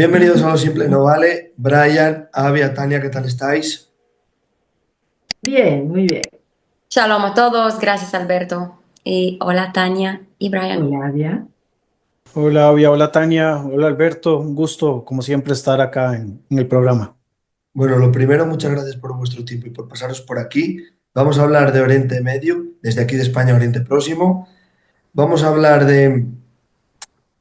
Bienvenidos a Lo Simple No Vale. Brian, Avia, Tania, ¿qué tal estáis? Bien, muy bien. Shalom a todos, gracias Alberto. Y hola Tania y Brian. Hola, Adia. Hola, Avia, hola Tania, hola Alberto, un gusto como siempre estar acá en el programa. Bueno, lo primero, muchas gracias por vuestro tiempo y por pasaros por aquí. Vamos a hablar de Oriente Medio, desde aquí de España a Oriente Próximo. Vamos a hablar de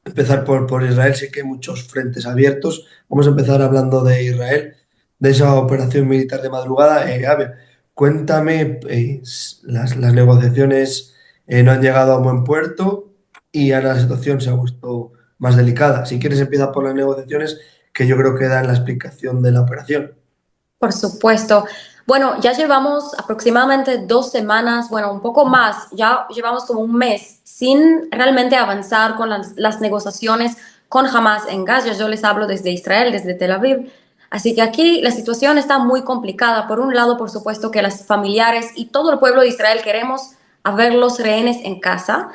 empezar por Israel, sé que hay muchos frentes abiertos. Vamos a empezar hablando de Israel, de esa operación militar de madrugada. Avia, cuéntame, las negociaciones no han llegado a un buen puerto y ahora la situación se ha puesto más delicada. Si quieres, empieza por las negociaciones, que yo creo que dan la explicación de la operación. Por supuesto. Bueno, ya llevamos aproximadamente 2 semanas, bueno, un poco más, ya llevamos como un mes sin realmente avanzar con las negociaciones con Hamas en Gaza. Yo les hablo desde Israel, desde Tel Aviv. Así que aquí la situación está muy complicada. Por un lado, por supuesto, que las familiares y todo el pueblo de Israel queremos a ver los rehenes en casa.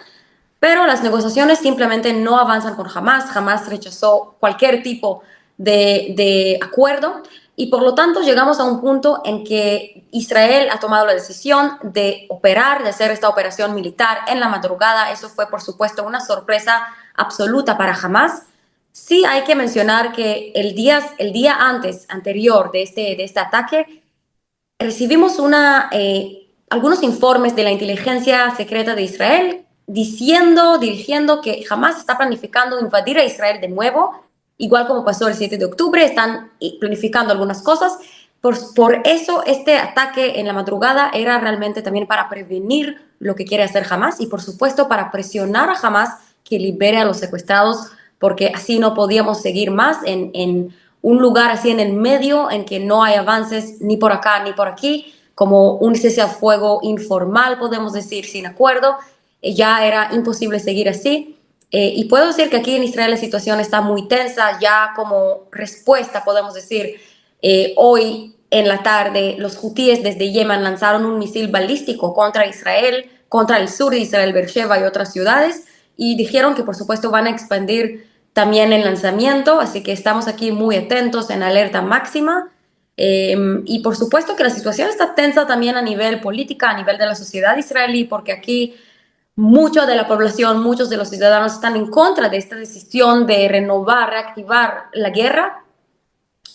Pero las negociaciones simplemente no avanzan con Hamas. Hamas rechazó cualquier tipo de acuerdo y por lo tanto llegamos a un punto en que Israel ha tomado la decisión de operar, de hacer esta operación militar en la madrugada. Eso fue, por supuesto, una sorpresa absoluta para Hamas. Sí hay que mencionar que el día anterior de este ataque, recibimos algunos informes de la inteligencia secreta de Israel dirigiendo que jamás está planificando invadir a Israel de nuevo, igual como pasó el 7 de octubre, están planificando algunas cosas. Por eso este ataque en la madrugada era realmente también para prevenir lo que quiere hacer Hamas y por supuesto para presionar a Hamas que libere a los secuestrados, porque así no podíamos seguir más en un lugar así en el medio en que no hay avances ni por acá ni por aquí, como un cese al fuego informal, podemos decir, sin acuerdo. Ya era imposible seguir así. Y puedo decir que aquí en Israel la situación está muy tensa. Ya como respuesta, podemos decir, hoy en la tarde los hutíes desde Yemen lanzaron un misil balístico contra Israel, contra el sur de Israel, Beersheba y otras ciudades, y dijeron que por supuesto van a expandir también el lanzamiento, así que estamos aquí muy atentos, en alerta máxima. Y por supuesto que la situación está tensa también a nivel política, a nivel de la sociedad israelí, porque aquí mucha de la población, muchos de los ciudadanos están en contra de esta decisión de renovar, reactivar la guerra,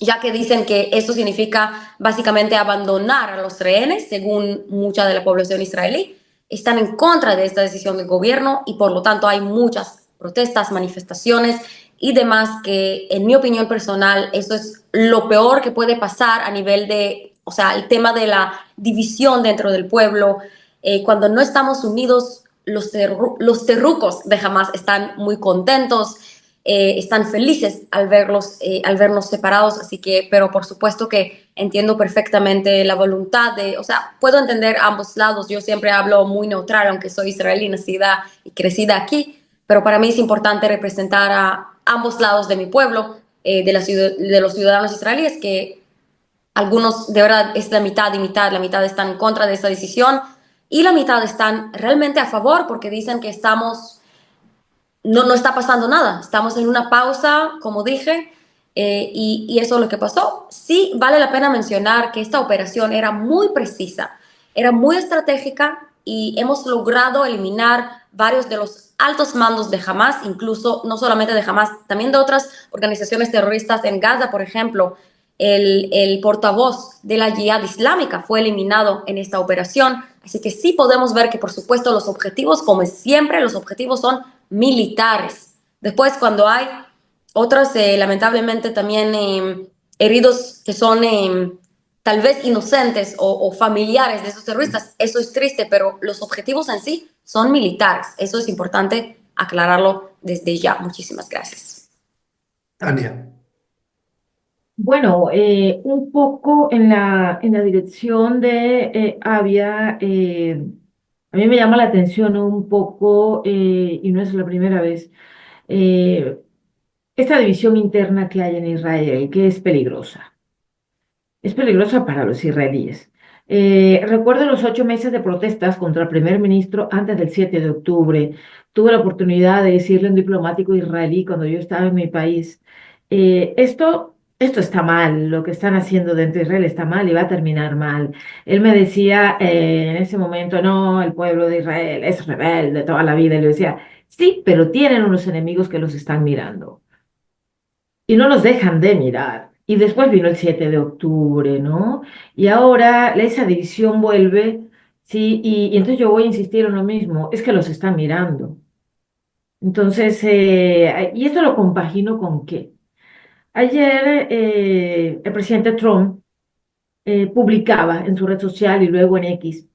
ya que dicen que esto significa básicamente abandonar a los rehenes, según mucha de la población israelí. Están en contra de esta decisión del gobierno y por lo tanto hay muchas protestas, manifestaciones y demás que, en mi opinión personal, eso es lo peor que puede pasar a nivel de, o sea, el tema de la división dentro del pueblo. Cuando no estamos unidos, los terrucos de Hamas están muy contentos, están felices al vernos separados, así que, pero por supuesto que entiendo perfectamente la voluntad de, o sea, puedo entender ambos lados. Yo siempre hablo muy neutral, aunque soy israelí, nacida y crecida aquí, pero para mí es importante representar a ambos lados de mi pueblo, de los ciudadanos israelíes, que algunos de verdad es la mitad y mitad. La mitad están en contra de esta decisión y la mitad están realmente a favor porque dicen que no está pasando nada, estamos en una pausa, como dije, y eso es lo que pasó. Sí vale la pena mencionar que esta operación era muy precisa, era muy estratégica y hemos logrado eliminar varios de los altos mandos de Hamas, incluso no solamente de Hamas, también de otras organizaciones terroristas en Gaza, por ejemplo. El portavoz de la Yihad Islámica fue eliminado en esta operación, así que sí podemos ver que por supuesto los objetivos, como siempre, los objetivos son militares. Después, cuando hay otros, lamentablemente también heridos que son tal vez inocentes o familiares de esos terroristas, eso es triste, pero los objetivos en sí son militares. Eso es importante aclararlo desde ya. Muchísimas gracias. Tania. Bueno, un poco en la dirección de Avia, a mí me llama la atención un poco, y no es la primera vez, eh, esta división interna que hay en Israel, que es peligrosa. Es peligrosa para los israelíes. Recuerdo los 8 meses de protestas contra el primer ministro antes del 7 de octubre. Tuve la oportunidad de decirle a un diplomático israelí cuando yo estaba en mi país, esto está mal, lo que están haciendo dentro de Israel está mal y va a terminar mal. Él me decía en ese momento, no, el pueblo de Israel es rebelde toda la vida. Y le decía, sí, pero tienen unos enemigos que los están mirando y no los dejan de mirar. Y después vino el 7 de octubre, ¿no? Y ahora esa división vuelve, sí, y entonces yo voy a insistir en lo mismo, es que los están mirando. Entonces, y esto lo compagino con qué. Ayer el presidente Trump publicaba en su red social y luego en X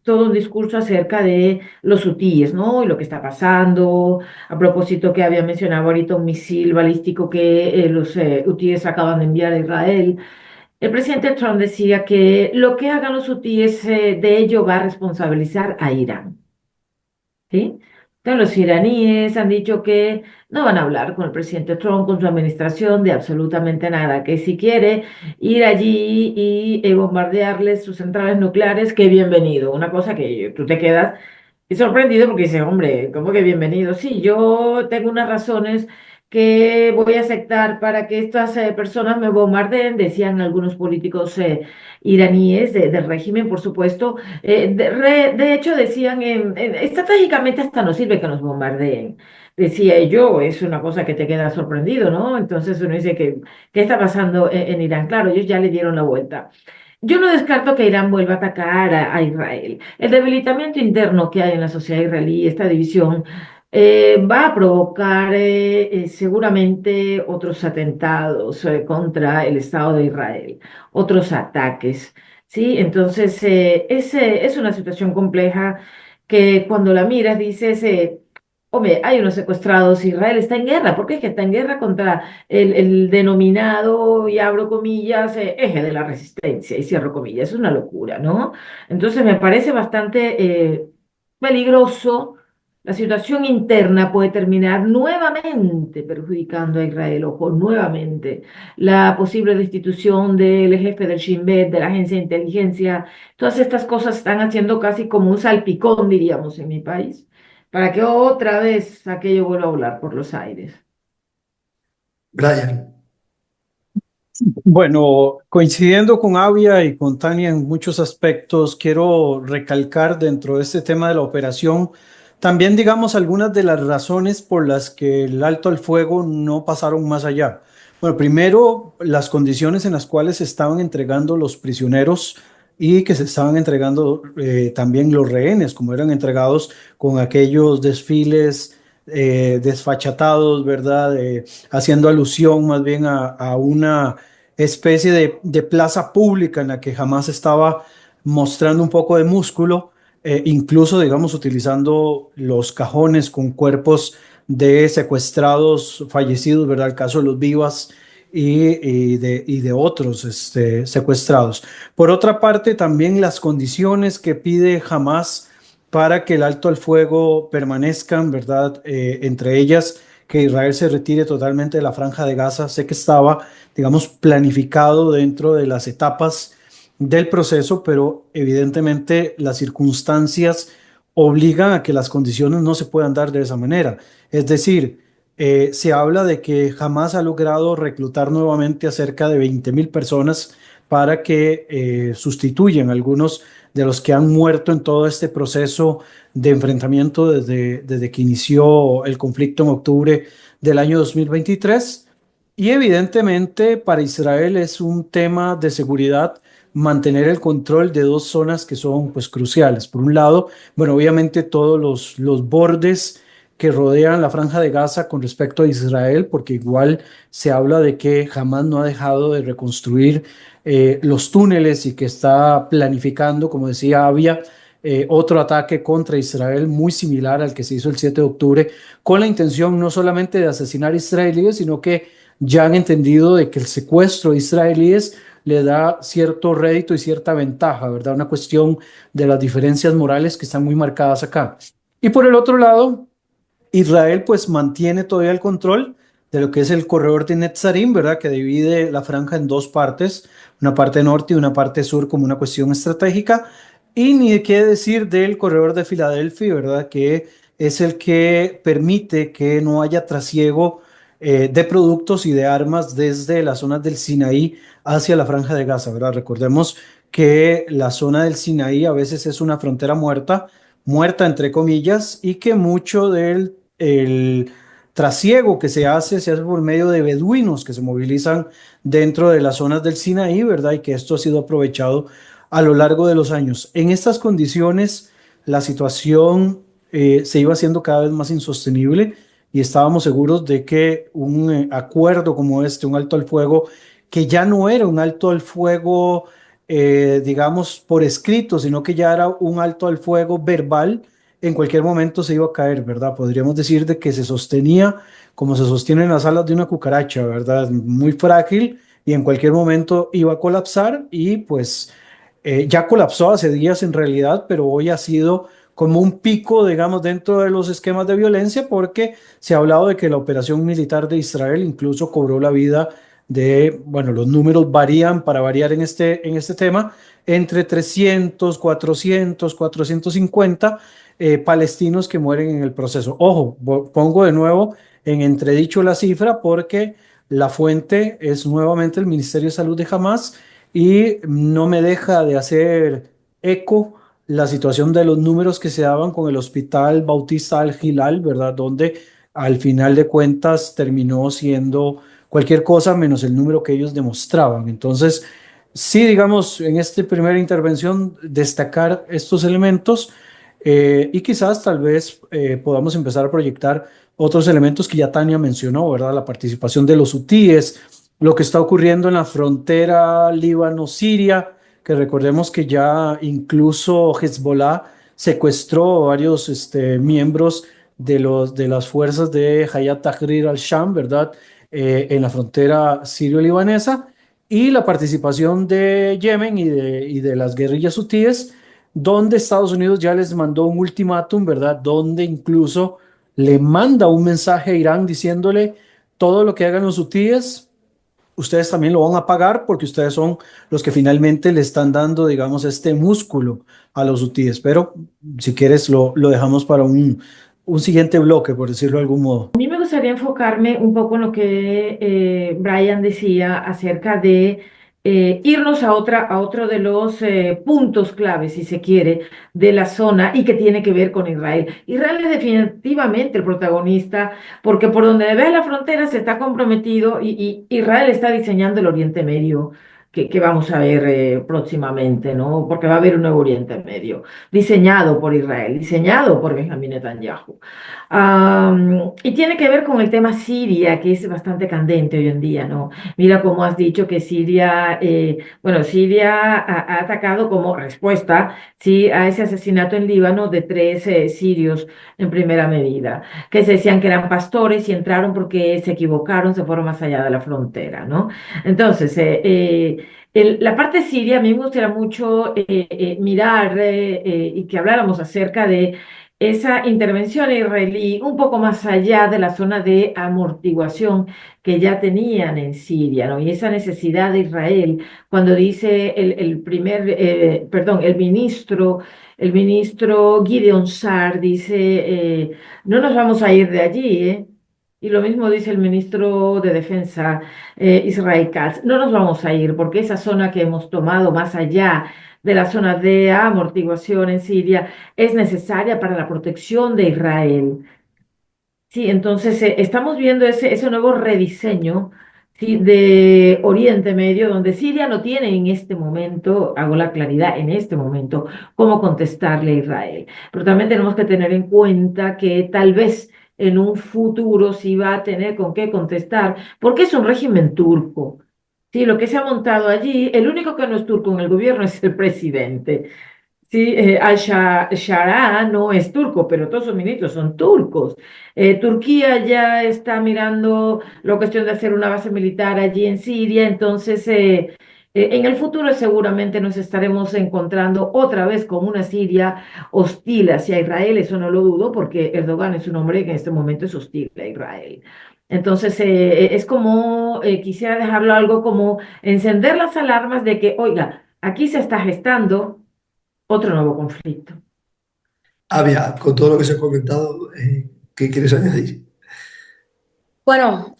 todo un discurso acerca de los hutíes, ¿no? Y lo que está pasando. A propósito que había mencionado ahorita un misil balístico que los hutíes acaban de enviar a Israel. El presidente Trump decía que lo que hagan los hutíes de ello va a responsabilizar a Irán. ¿Sí? Entonces, los iraníes han dicho que no van a hablar con el presidente Trump, con su administración, de absolutamente nada, que si quiere ir allí y bombardearles sus centrales nucleares, que bienvenido. Una cosa que tú te quedas sorprendido porque dice, hombre, ¿cómo que bienvenido? Sí, yo tengo unas razones que voy a aceptar para que estas personas me bombardeen, decían algunos políticos iraníes del régimen, por supuesto. De hecho, decían, estratégicamente hasta no sirve que nos bombardeen. Decía yo, es una cosa que te queda sorprendido, ¿no? Entonces uno dice que, ¿qué está pasando en Irán? Claro, ellos ya le dieron la vuelta. Yo no descarto que Irán vuelva a atacar a Israel. El debilitamiento interno que hay en la sociedad israelí, esta división, va a provocar seguramente otros atentados contra el Estado de Israel, otros ataques, ¿sí? Entonces, es una situación compleja que cuando la miras dices, hombre, hay unos secuestrados, Israel está en guerra, ¿por qué es que está en guerra contra el denominado, y abro comillas, eje de la resistencia, y cierro comillas? Es una locura, ¿no? Entonces me parece bastante peligroso. La situación interna puede terminar nuevamente perjudicando a Israel, ojo, nuevamente. La posible destitución del jefe del Shin Bet, de la agencia de inteligencia, todas estas cosas están haciendo casi como un salpicón, diríamos, en mi país, para que otra vez aquello vuelva a volar por los aires. Brian, Bueno, coincidiendo con Avia y con Tania en muchos aspectos, quiero recalcar dentro de este tema de la operación también, digamos, algunas de las razones por las que el alto al fuego no pasaron más allá. Bueno, primero, las condiciones en las cuales se estaban entregando los prisioneros y que se estaban entregando también los rehenes, como eran entregados con aquellos desfiles desfachatados, ¿verdad? Haciendo alusión más bien a una especie de plaza pública en la que jamás estaba mostrando un poco de músculo, incluso, digamos, utilizando los cajones con cuerpos de secuestrados fallecidos, ¿verdad? El caso de los Vivas y de otros secuestrados. Por otra parte, también las condiciones que pide Hamas para que el alto al fuego permanezcan, ¿verdad? Entre ellas, que Israel se retire totalmente de la franja de Gaza. Sé que estaba, digamos, planificado dentro de las etapas del proceso, pero evidentemente las circunstancias obligan a que las condiciones no se puedan dar de esa manera. Es decir, se habla de que jamás ha logrado reclutar nuevamente a cerca de 20.000 personas para que sustituyan a algunos de los que han muerto en todo este proceso de enfrentamiento desde que inició el conflicto en octubre del año 2023. Y evidentemente para Israel es un tema de seguridad mantener el control de dos zonas que son pues cruciales. Por un lado, bueno, obviamente todos los bordes que rodean la franja de Gaza con respecto a Israel, porque igual se habla de que jamás no ha dejado de reconstruir los túneles y que está planificando, como decía Avia, otro ataque contra Israel muy similar al que se hizo el 7 de octubre, con la intención no solamente de asesinar israelíes, sino que ya han entendido de que el secuestro de israelíes le da cierto rédito y cierta ventaja, ¿verdad? Una cuestión de las diferencias morales que están muy marcadas acá. Y por el otro lado, Israel pues mantiene todavía el control de lo que es el corredor de Netzarim, ¿verdad? Que divide la franja en dos partes, una parte norte y una parte sur como una cuestión estratégica. Y ni qué decir del corredor de Filadelfia, ¿verdad? Que es el que permite que no haya trasiego de productos y de armas desde las zonas del Sinaí hacia la Franja de Gaza, ¿verdad? Recordemos que la zona del Sinaí a veces es una frontera muerta, muerta entre comillas, y que mucho del el trasiego que se hace por medio de beduinos que se movilizan dentro de las zonas del Sinaí, ¿verdad? Y que esto ha sido aprovechado a lo largo de los años. En estas condiciones, la situación se iba haciendo cada vez más insostenible y estábamos seguros de que un acuerdo como este, un alto al fuego, que ya no era un alto al fuego, digamos, por escrito, sino que ya era un alto al fuego verbal, en cualquier momento se iba a caer, ¿verdad? Podríamos decir de que se sostenía como se sostienen las alas de una cucaracha, ¿verdad? Muy frágil y en cualquier momento iba a colapsar y pues ya colapsó hace días en realidad, pero hoy ha sido como un pico, digamos, dentro de los esquemas de violencia porque se ha hablado de que la operación militar de Israel incluso cobró la vida de, bueno, los números varían para variar en este tema, entre 300, 400, 450 palestinos que mueren en el proceso. Ojo, pongo de nuevo en entredicho la cifra porque la fuente es nuevamente el Ministerio de Salud de Hamas y no me deja de hacer eco la situación de los números que se daban con el Hospital Bautista Al-Hilal, ¿verdad? Donde al final de cuentas terminó siendo cualquier cosa menos el número que ellos demostraban. Entonces, sí, digamos, en esta primera intervención, destacar estos elementos y quizás tal vez podamos empezar a proyectar otros elementos que ya Tania mencionó, ¿verdad? La participación de los hutíes, lo que está ocurriendo en la frontera Líbano-Siria, que recordemos que ya incluso Hezbollah secuestró a varios miembros de las fuerzas de Hayat Tahrir al-Sham, ¿verdad? En la frontera sirio-libanesa, y la participación de Yemen y de las guerrillas hutíes, donde Estados Unidos ya les mandó un ultimátum, ¿verdad? Donde incluso le manda un mensaje a Irán diciéndole todo lo que hagan los hutíes ustedes también lo van a pagar porque ustedes son los que finalmente le están dando, digamos, este músculo a los hutíes. Pero si quieres, lo dejamos para un siguiente bloque, por decirlo de algún modo. A mí me gustaría enfocarme un poco en lo que Brian decía acerca de irnos a otro de los puntos clave, si se quiere, de la zona y que tiene que ver con Israel. Israel es definitivamente el protagonista porque por donde ve la frontera se está comprometido y Israel está diseñando el Oriente Medio. Que vamos a ver próximamente, ¿no? Porque va a haber un nuevo Oriente Medio, diseñado por Israel, diseñado por Benjamín Netanyahu. Y tiene que ver con el tema Siria, que es bastante candente hoy en día, ¿no? Mira cómo has dicho que Siria, bueno, Siria ha atacado como respuesta, sí, a ese asesinato en Líbano de tres sirios en primera medida, que se decían que eran pastores y entraron porque se equivocaron, se fueron más allá de la frontera, ¿no? Entonces, la parte siria, a mí me gustaría mucho mirar y que habláramos acerca de esa intervención israelí un poco más allá de la zona de amortiguación que ya tenían en Siria, ¿no? Y esa necesidad de Israel, cuando dice el ministro Gideon Sa'ar dice, no nos vamos a ir de allí, ¿eh? Y lo mismo dice el ministro de Defensa, Israel Katz, no nos vamos a ir porque esa zona que hemos tomado más allá de la zona de amortiguación en Siria es necesaria para la protección de Israel. Sí, entonces estamos viendo ese nuevo rediseño, sí, de Oriente Medio, donde Siria no tiene en este momento, hago la claridad, en este momento, cómo contestarle a Israel. Pero también tenemos que tener en cuenta que tal vez en un futuro sí va a tener con qué contestar, porque es un régimen turco. Sí, lo que se ha montado allí, el único que no es turco en el gobierno es el presidente. Sí, al-Shara no es turco, pero todos sus ministros son turcos. Turquía ya está mirando la cuestión de hacer una base militar allí en Siria, entonces en el futuro seguramente nos estaremos encontrando otra vez con una Siria hostil hacia Israel, eso no lo dudo, porque Erdogan es un hombre que en este momento es hostil a Israel. Entonces, es como, quisiera dejarlo algo como encender las alarmas de que, oiga, aquí se está gestando otro nuevo conflicto. Avia, con todo lo que se ha comentado, ¿qué quieres añadir? Bueno,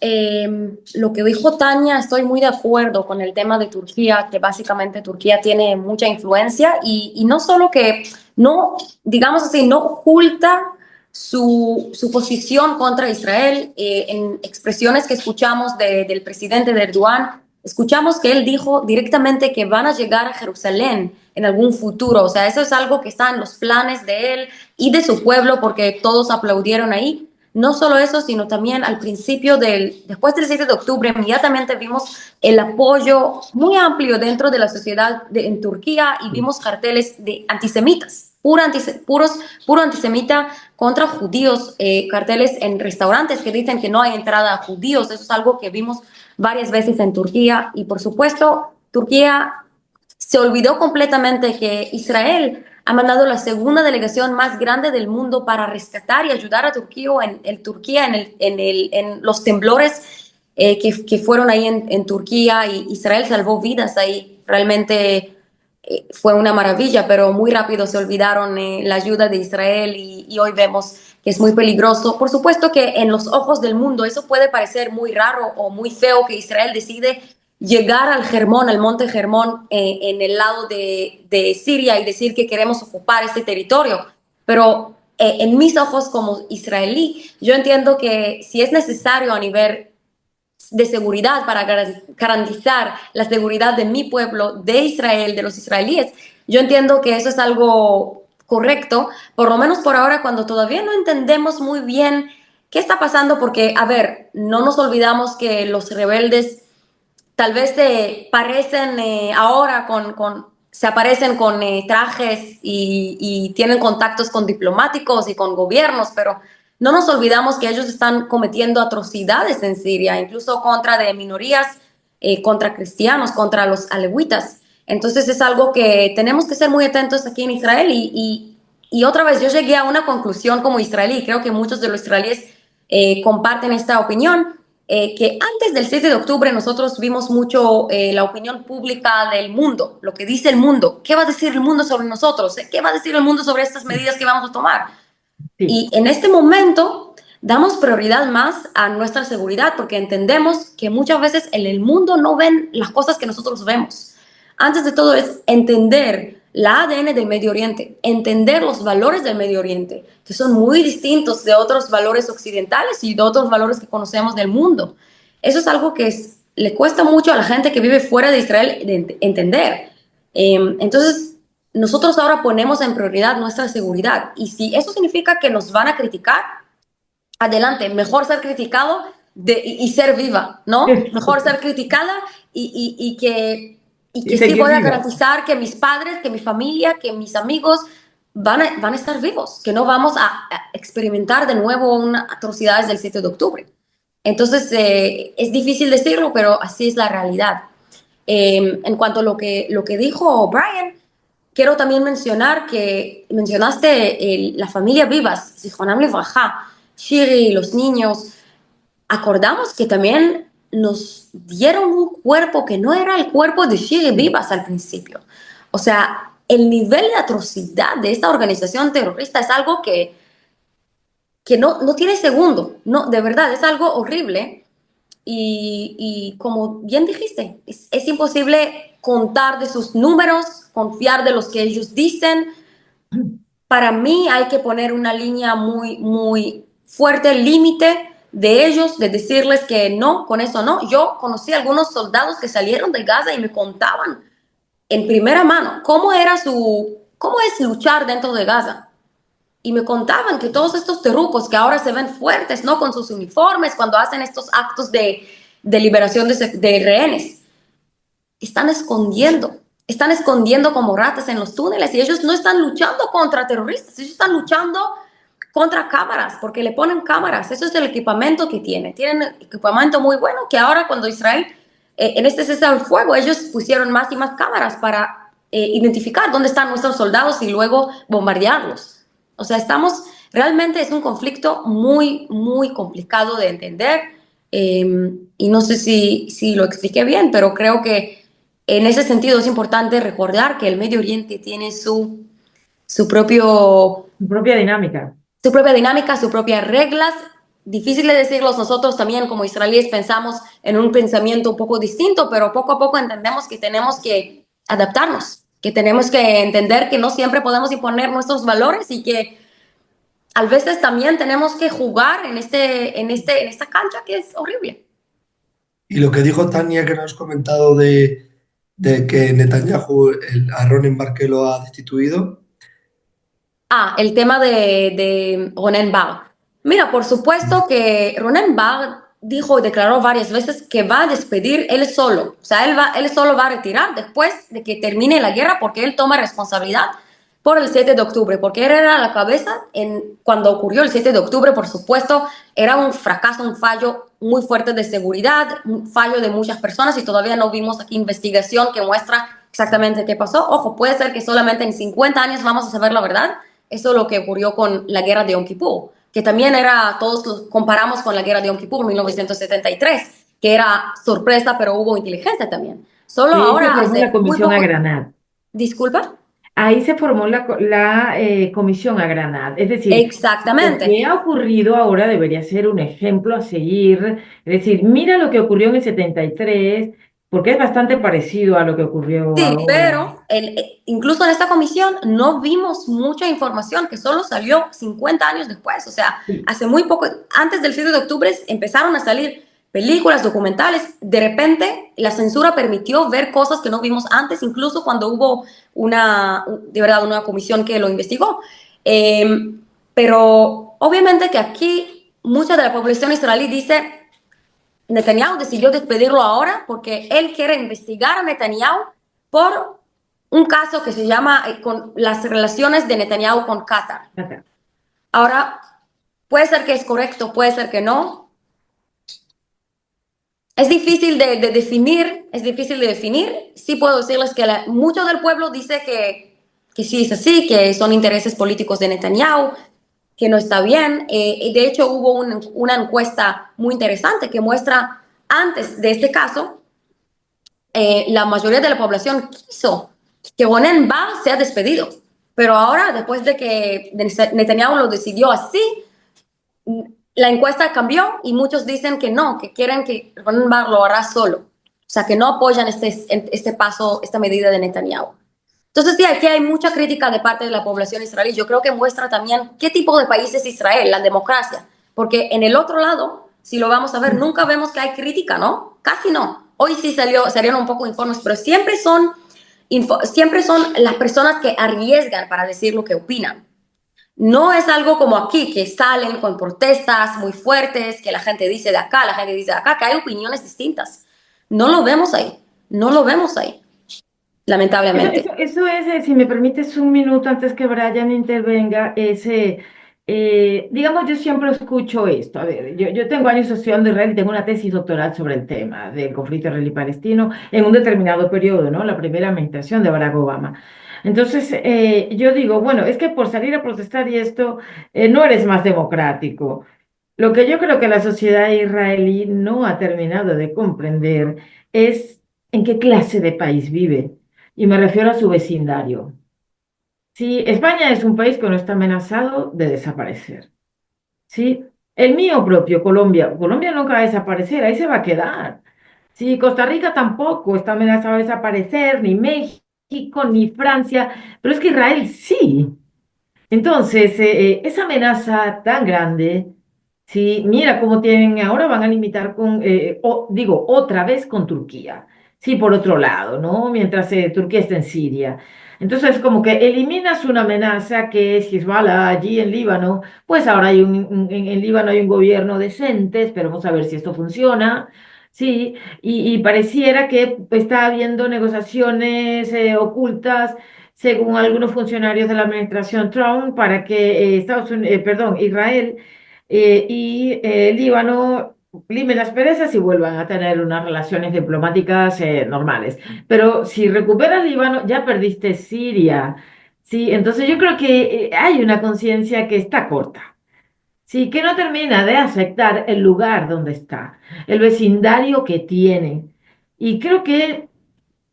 lo que dijo Tania, estoy muy de acuerdo con el tema de Turquía, que básicamente Turquía tiene mucha influencia y no solo que no, digamos así, no oculta su posición contra Israel. En expresiones que escuchamos del presidente de Erdogan, escuchamos que él dijo directamente que van a llegar a Jerusalén en algún futuro. O sea, eso es algo que está en los planes de él y de su pueblo porque todos aplaudieron ahí. No solo eso, sino también al principio después del 7 de octubre, inmediatamente vimos el apoyo muy amplio dentro de la sociedad en Turquía y vimos carteles de antisemitas, puro antisemita contra judíos, carteles en restaurantes que dicen que no hay entrada a judíos. Eso es algo que vimos varias veces en Turquía y por supuesto Turquía se olvidó completamente que Israel ha mandado la segunda delegación más grande del mundo para rescatar y ayudar a Turquía en los temblores que fueron ahí en Turquía y Israel salvó vidas ahí. Realmente fue una maravilla, pero muy rápido se olvidaron la ayuda de Israel y hoy vemos que es muy peligroso. Por supuesto que en los ojos del mundo eso puede parecer muy raro o muy feo que Israel decide llegar al Hermón, al monte Hermón, en el lado de Siria y decir que queremos ocupar este territorio. Pero en mis ojos como israelí, yo entiendo que si es necesario a nivel de seguridad para garantizar la seguridad de mi pueblo, de Israel, de los israelíes, yo entiendo que eso es algo correcto, por lo menos por ahora, cuando todavía no entendemos muy bien qué está pasando, porque, a ver, no nos olvidamos que los rebeldes tal vez parecen ahora se aparecen con trajes y tienen contactos con diplomáticos y con gobiernos, pero no nos olvidamos que ellos están cometiendo atrocidades en Siria, incluso contra de minorías, contra cristianos, contra los alevitas. Entonces es algo que tenemos que ser muy atentos aquí en Israel y otra vez yo llegué a una conclusión como israelí, creo que muchos de los israelíes comparten esta opinión, que antes del 7 de octubre nosotros vimos mucho la opinión pública del mundo, lo que dice el mundo, qué va a decir el mundo sobre nosotros, qué va a decir el mundo sobre estas medidas que vamos a tomar. Sí. Y en este momento damos prioridad más a nuestra seguridad porque entendemos que muchas veces en el mundo no ven las cosas que nosotros vemos. Antes de todo es entender la ADN del Medio Oriente, entender los valores del Medio Oriente, que son muy distintos de otros valores occidentales y de otros valores que conocemos del mundo. Eso es algo que le cuesta mucho a la gente que vive fuera de Israel de entender. Entonces, nosotros ahora ponemos en prioridad nuestra seguridad y si eso significa que nos van a criticar, adelante, mejor ser criticado y ser viva, ¿no? Mejor ser criticada y Y que sí seguir voy a viva. garantizar que mis padres, que mi familia, que mis amigos van a estar vivos, que no vamos a experimentar de nuevo unas atrocidades del 7 de octubre. Entonces, es difícil decirlo, pero así es la realidad. En cuanto a lo que dijo Brian, quiero también mencionar que mencionaste la familia Vivas, Zichronam Levrajá, Shiri, los niños. Acordamos que también nos dieron un cuerpo que no era el cuerpo de Shiri Vivas al principio. O sea, el nivel de atrocidad de esta organización terrorista es algo que no tiene segundo. No, de verdad, es algo horrible. Y como bien dijiste, es imposible contar de sus números, confiar de los que ellos dicen. Para mí hay que poner una línea muy, muy fuerte, límite de ellos, de decirles que no, con eso no. Yo conocí a algunos soldados que salieron de Gaza y me contaban en primera mano cómo es luchar dentro de Gaza. Y me contaban que todos estos terrucos que ahora se ven fuertes, ¿no? Con sus uniformes, cuando hacen estos actos de liberación de rehenes, están escondiendo como ratas en los túneles y ellos no están luchando contra terroristas, ellos están luchando contra cámaras, porque le ponen cámaras, eso es el equipamiento que tienen equipamiento muy bueno, que ahora cuando Israel, en este cese al fuego, ellos pusieron más y más cámaras para identificar dónde están nuestros soldados y luego bombardearlos. O sea, realmente es un conflicto muy, muy complicado de entender y no sé si lo expliqué bien, pero creo que en ese sentido es importante recordar que el Medio Oriente tiene su propio Su propia dinámica. su propia dinámica, sus propias reglas difícil de decirlos, nosotros también como israelíes pensamos en un pensamiento un poco distinto, pero poco a poco entendemos que tenemos que adaptarnos, que tenemos que entender que no siempre podemos imponer nuestros valores y que a veces también tenemos que jugar en esta cancha que es horrible. Y lo que dijo Tania, que nos has comentado de que Netanyahu, a Ronen Bar que lo ha destituido. Ah, el tema de Ronen Bar. Mira, por supuesto que Ronen Bar dijo y declaró varias veces que va a despedir él solo. O sea, él solo va a retirar después de que termine la guerra porque él toma responsabilidad por el 7 de octubre, porque él era la cabeza cuando ocurrió el 7 de octubre, por supuesto, era un fracaso, un fallo muy fuerte de seguridad, un fallo de muchas personas y todavía no vimos aquí investigación que muestra exactamente qué pasó. Ojo, puede ser que solamente en 50 años vamos a saber la verdad. Eso es lo que ocurrió con la guerra de Yom Kippur, que también era, todos lo comparamos con la guerra de Yom Kippur 1973, que era sorpresa, pero hubo inteligencia también. Solo Ahí se ahora, formó la hace muy comisión a poco, Granada. disculpa, Ahí se formó la comisión a Granada. Es decir, lo exactamente. que ha ocurrido ahora debería ser un ejemplo a seguir. Es decir, mira lo que ocurrió en el 73, porque es bastante parecido a lo que ocurrió Sí, ahora. pero incluso en esta comisión no vimos mucha información que solo salió 50 años después. O sea, Sí. hace muy poco, antes del 7 de octubre, empezaron a salir películas, documentales. De repente, la censura permitió ver cosas que no vimos antes, incluso cuando hubo de verdad, una comisión que lo investigó. Eh, pero obviamente que aquí mucha de la población israelí dice Netanyahu decidió despedirlo ahora porque él quiere investigar a Netanyahu por un caso que se llama con las relaciones de Netanyahu con Qatar. Acá. Ahora, puede ser que es correcto, puede ser que no. Es difícil de definir, es difícil de definir. Sí puedo decirles que mucho del pueblo dice que sí es así, que son intereses políticos de Netanyahu, que no está bien. De hecho, hubo una encuesta muy interesante que muestra antes de este caso la mayoría de la población quiso que Ronen Bar sea despedido. Pero ahora, después de que Netanyahu lo decidió así, la encuesta cambió y muchos dicen que no, que quieren que Ronen Bar lo hará solo. O sea, que no apoyan este paso, esta medida de Netanyahu. Entonces, sí, aquí hay mucha crítica de parte de la población israelí. Yo creo que muestra también qué tipo de país es Israel, la democracia. Porque en el otro lado, si lo vamos a ver, nunca vemos que hay crítica, ¿no? Casi no. Hoy sí salieron un poco informes, pero siempre son las personas que arriesgan para decir lo que opinan. No es algo como aquí, que salen con protestas muy fuertes, que la gente dice de acá, la gente dice de acá, que hay opiniones distintas. No lo vemos ahí, no lo vemos ahí, lamentablemente. Eso es, si me permites un minuto antes que Brian intervenga, digamos, yo siempre escucho esto. A ver, yo tengo años estudiando Israel y tengo una tesis doctoral sobre el tema del conflicto israelí-palestino en un determinado periodo, ¿no? La primera administración de Barack Obama. Entonces, yo digo, bueno, es que por salir a protestar y esto, no eres más democrático. Lo que yo creo que la sociedad israelí no ha terminado de comprender es en qué clase de país vive. Y me refiero a su vecindario. Sí, España es un país que no está amenazado de desaparecer. Sí, el mío propio, Colombia. Colombia nunca va a desaparecer, ahí se va a quedar. Sí, Costa Rica tampoco está amenazado de desaparecer, ni México, ni Francia, pero es que Israel sí. Entonces, esa amenaza tan grande, sí, mira cómo tienen, ahora van a limitar con, digo, otra vez con Turquía, sí, por otro lado, ¿no? Mientras Turquía está en Siria. Entonces, como que eliminas una amenaza que es Hezbollah allí en Líbano, pues ahora hay en Líbano hay un gobierno decente, esperemos a ver si esto funciona. Sí, y pareciera que está habiendo negociaciones ocultas según algunos funcionarios de la administración Trump, para que perdón, Israel Líbano limen las perezas y vuelvan a tener unas relaciones diplomáticas normales. Pero si recuperas Líbano, ya perdiste Siria. Sí, entonces yo creo que hay una conciencia que está corta. Sí, que no termina de aceptar el lugar donde está, el vecindario que tiene. Y creo que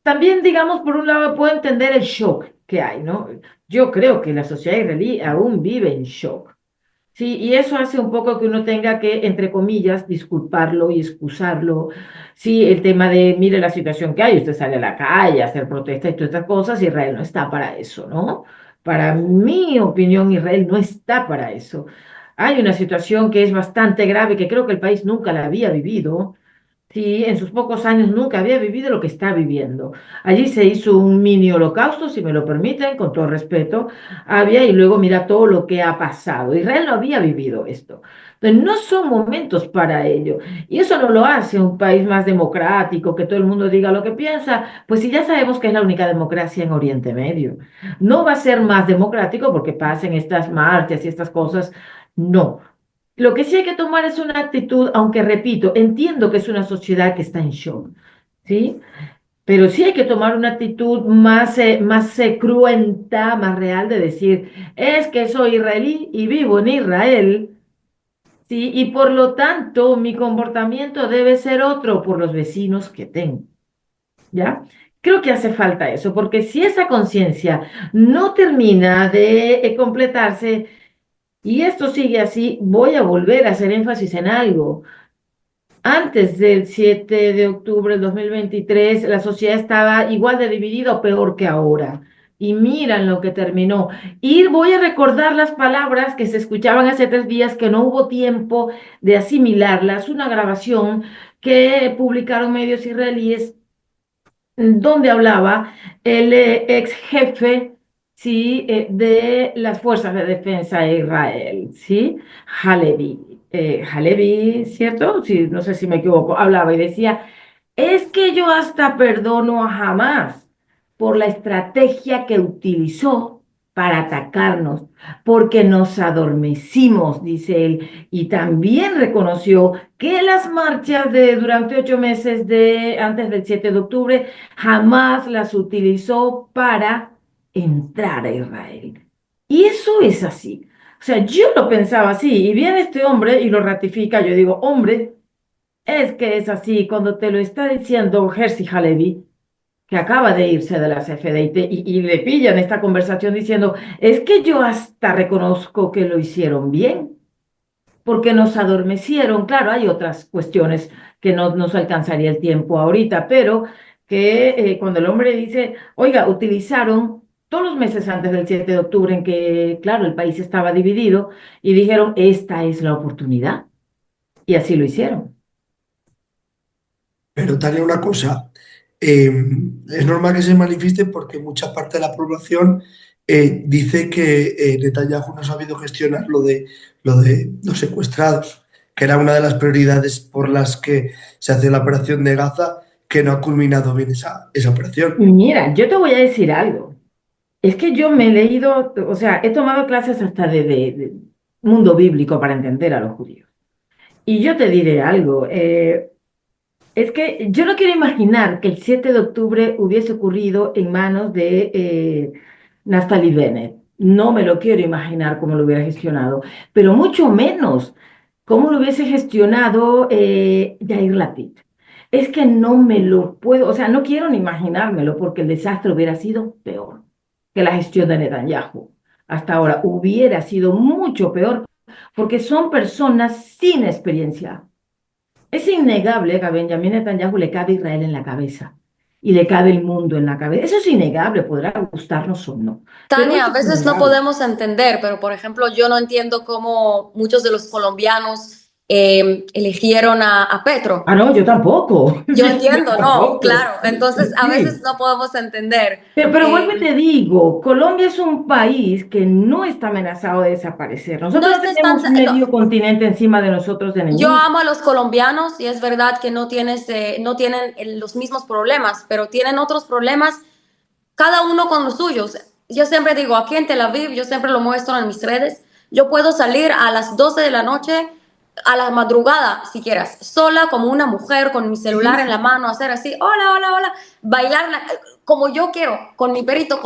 también, digamos, por un lado, puedo entender el shock que hay, ¿no? Yo creo que la sociedad israelí aún vive en shock. Sí, y eso hace un poco que uno tenga que, entre comillas, disculparlo y excusarlo. Sí, el tema de, mire la situación que hay, usted sale a la calle a hacer protestas y todas estas cosas, Israel no está para eso, ¿no? Para mi opinión, Israel no está para eso. Hay una situación que es bastante grave, que creo que el país nunca la había vivido. Sí, en sus pocos años nunca había vivido lo que está viviendo. Allí se hizo un mini holocausto, si me lo permiten, con todo respeto. Había, y luego mira todo lo que ha pasado. Israel no había vivido esto. Entonces, no son momentos para ello. Y eso no lo hace un país más democrático, que todo el mundo diga lo que piensa. Pues si ya sabemos que es la única democracia en Oriente Medio. No va a ser más democrático porque pasen estas marchas y estas cosas. No. Lo que sí hay que tomar es una actitud, aunque repito, entiendo que es una sociedad que está en shock, ¿sí? Pero sí hay que tomar una actitud más cruenta, más real de decir, es que soy israelí y vivo en Israel, ¿sí? Y por lo tanto mi comportamiento debe ser otro por los vecinos que tengo, ¿ya? Creo que hace falta eso, porque si esa conciencia no termina de completarse y esto sigue así, voy a volver a hacer énfasis en algo. Antes del 7 de octubre del 2023, la sociedad estaba igual de dividida o peor que ahora. Y miran lo que terminó. Y voy a recordar las palabras que se escuchaban hace 3 días, que no hubo tiempo de asimilarlas. Una grabación que publicaron medios israelíes donde hablaba el ex jefe, ¿sí? De las fuerzas de defensa de Israel, ¿sí? Halevi, Halevi, ¿cierto? Sí, no sé si me equivoco, hablaba y decía, es que yo hasta perdono a Hamás por la estrategia que utilizó para atacarnos, porque nos adormecimos, dice él, y también reconoció que las marchas de durante 8 meses antes del 7 de octubre jamás las utilizó para entrar a Israel. Y eso es así. O sea, yo lo pensaba así, y viene este hombre y lo ratifica. Yo digo, hombre, es que es así. Cuando te lo está diciendo Herzi Halevi, que acaba de irse de la CFD, y le pillan esta conversación diciendo, es que yo hasta reconozco que lo hicieron bien porque nos adormecieron. Claro, hay otras cuestiones que no nos alcanzaría el tiempo ahorita, pero que cuando el hombre dice, oiga, utilizaron todos los meses antes del 7 de octubre en que, claro, el país estaba dividido y dijeron, esta es la oportunidad. Y así lo hicieron. Pero Tania, una cosa, es normal que se manifieste porque mucha parte de la población dice que Netanyahu no ha sabido gestionar lo de los secuestrados, que era una de las prioridades por las que se hace la operación de Gaza, que no ha culminado bien esa operación. Mira, yo te voy a decir algo. Es que yo me he leído, o sea, he tomado clases hasta de mundo bíblico para entender a los judíos. Y yo te diré algo. Es que yo no quiero imaginar que el 7 de octubre hubiese ocurrido en manos de Naftali Bennett. No me lo quiero imaginar cómo lo hubiera gestionado, pero mucho menos cómo lo hubiese gestionado Yair Lapid. Es que no me lo puedo, o sea, no quiero ni imaginármelo porque el desastre hubiera sido peor que la gestión de Netanyahu. Hasta ahora hubiera sido mucho peor porque son personas sin experiencia. Es innegable que a Benjamín Netanyahu le cabe Israel en la cabeza y le cabe el mundo en la cabeza. Eso es innegable, podrá gustarnos o no, pero Tania, a eso es veces no innegable. podemos entender, pero por ejemplo, yo no entiendo cómo muchos de los colombianos eligieron a Petro. Ah, no, yo tampoco. Yo Yo entiendo, no, tampoco. claro. Entonces, a veces Sí. no podemos entender. Pero vuelvo y eh, te digo, Colombia es un país que no está amenazado de desaparecer. no Nosotros es tan, tenemos no, medio continente encima de nosotros de yo enemigos. amo a los colombianos y es verdad que no tienen los mismos problemas, pero tienen otros problemas, cada uno con los suyos. Yo siempre digo, aquí en Tel Aviv, yo siempre lo muestro en mis redes, yo puedo salir a las 12 de la noche, a la madrugada, si quieras, sola como una mujer, con mi Sí, celular en la sí. mano, hacer así, hola, hola, hola, bailar como yo quiero, con mi perito,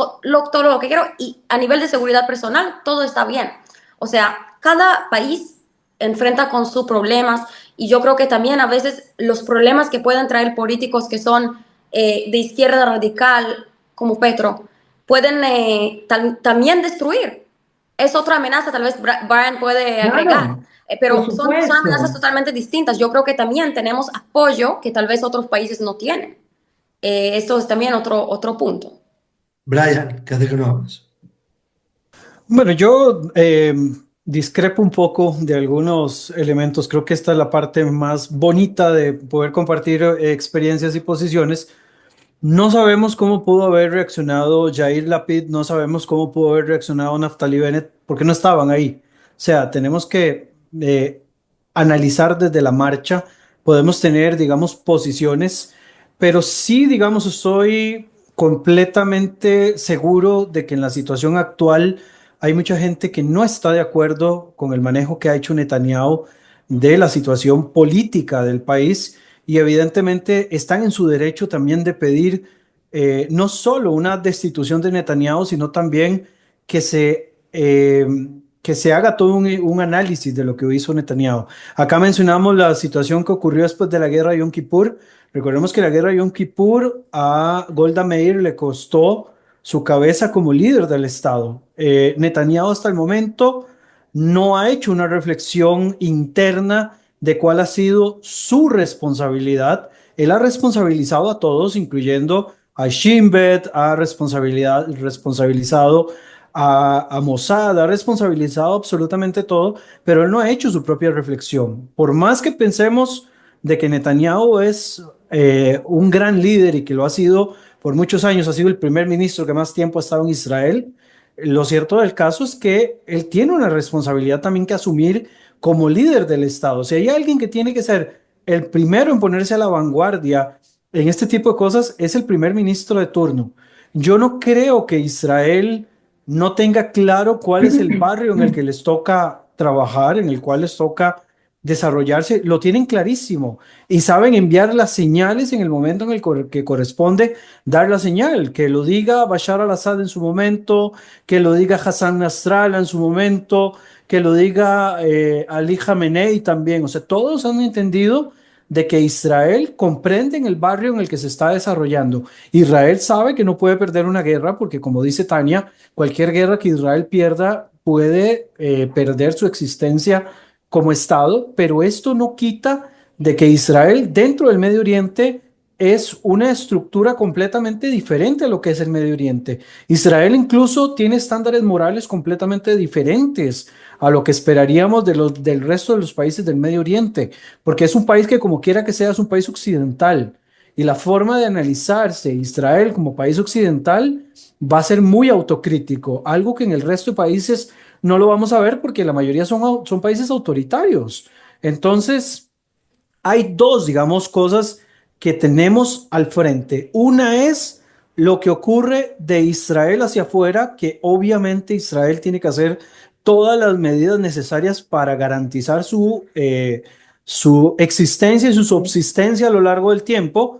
todo lo que quiero, y a nivel de seguridad personal, todo está bien. O sea, cada país enfrenta con sus problemas, y yo creo que también a veces los problemas que pueden traer políticos que son de izquierda radical, como Petro, pueden también destruir. es otra amenaza, tal vez Brian puede agregar, Claro, por pero son amenazas supuesto. totalmente distintas. Yo creo que también tenemos apoyo que tal vez otros países no tienen. Esto es también otro punto. Brian, ¿qué hace que no hablas? Bueno, yo discrepo un poco de algunos elementos. Creo que esta es la parte más bonita de poder compartir experiencias y posiciones. No sabemos cómo pudo haber reaccionado Yair Lapid, no sabemos cómo pudo haber reaccionado Naftali Bennett, porque no estaban ahí. O sea, tenemos que analizar desde la marcha, podemos tener, digamos, posiciones, pero sí, digamos, estoy completamente seguro de que en la situación actual hay mucha gente que no está de acuerdo con el manejo que ha hecho Netanyahu de la situación política del país y evidentemente están en su derecho también de pedir no solo una destitución de Netanyahu, sino también que se haga todo un análisis de lo que hizo Netanyahu. Acá mencionamos la situación que ocurrió después de la guerra de Yom Kippur. Recordemos que la guerra de Yom Kippur a Golda Meir le costó su cabeza como líder del Estado. Netanyahu hasta el momento no ha hecho una reflexión interna de cuál ha sido su responsabilidad. Él ha responsabilizado a todos, incluyendo a Shin Bet, ha responsabilizado a Mossad, ha responsabilizado absolutamente todo, pero él no ha hecho su propia reflexión. Por más que pensemos de que Netanyahu es un gran líder y que lo ha sido por muchos años, ha sido el primer ministro que más tiempo ha estado en Israel, lo cierto del caso es que él tiene una responsabilidad también que asumir como líder del Estado. Si hay alguien que tiene que ser el primero en ponerse a la vanguardia en este tipo de cosas, es el primer ministro de turno. Yo no creo que Israel no tenga claro cuál es el barrio en el que les toca trabajar, en el cual les toca desarrollarse. Lo tienen clarísimo y saben enviar las señales en el momento en el que corresponde dar la señal. Que lo diga Bashar al-Assad en su momento, que lo diga Hassan Nasrallah en su momento, que lo diga Ali Khamenei también. O sea, todos han entendido de que Israel comprende en el barrio en el que se está desarrollando. Israel sabe que no puede perder una guerra porque, como dice Tania, cualquier guerra que Israel pierda puede perder su existencia como Estado, pero esto no quita de que Israel dentro del Medio Oriente es una estructura completamente diferente a lo que es el Medio Oriente. Israel incluso tiene estándares morales completamente diferentes a lo que esperaríamos del resto de los países del Medio Oriente, porque es un país que como quiera que sea es un país occidental y la forma de analizarse Israel como país occidental va a ser muy autocrítico, algo que en el resto de países no lo vamos a ver porque la mayoría son países autoritarios. Entonces, hay dos, digamos, cosas que tenemos al frente. Una es lo que ocurre de Israel hacia afuera, que obviamente Israel tiene que hacer todas las medidas necesarias para garantizar su existencia y su subsistencia a lo largo del tiempo,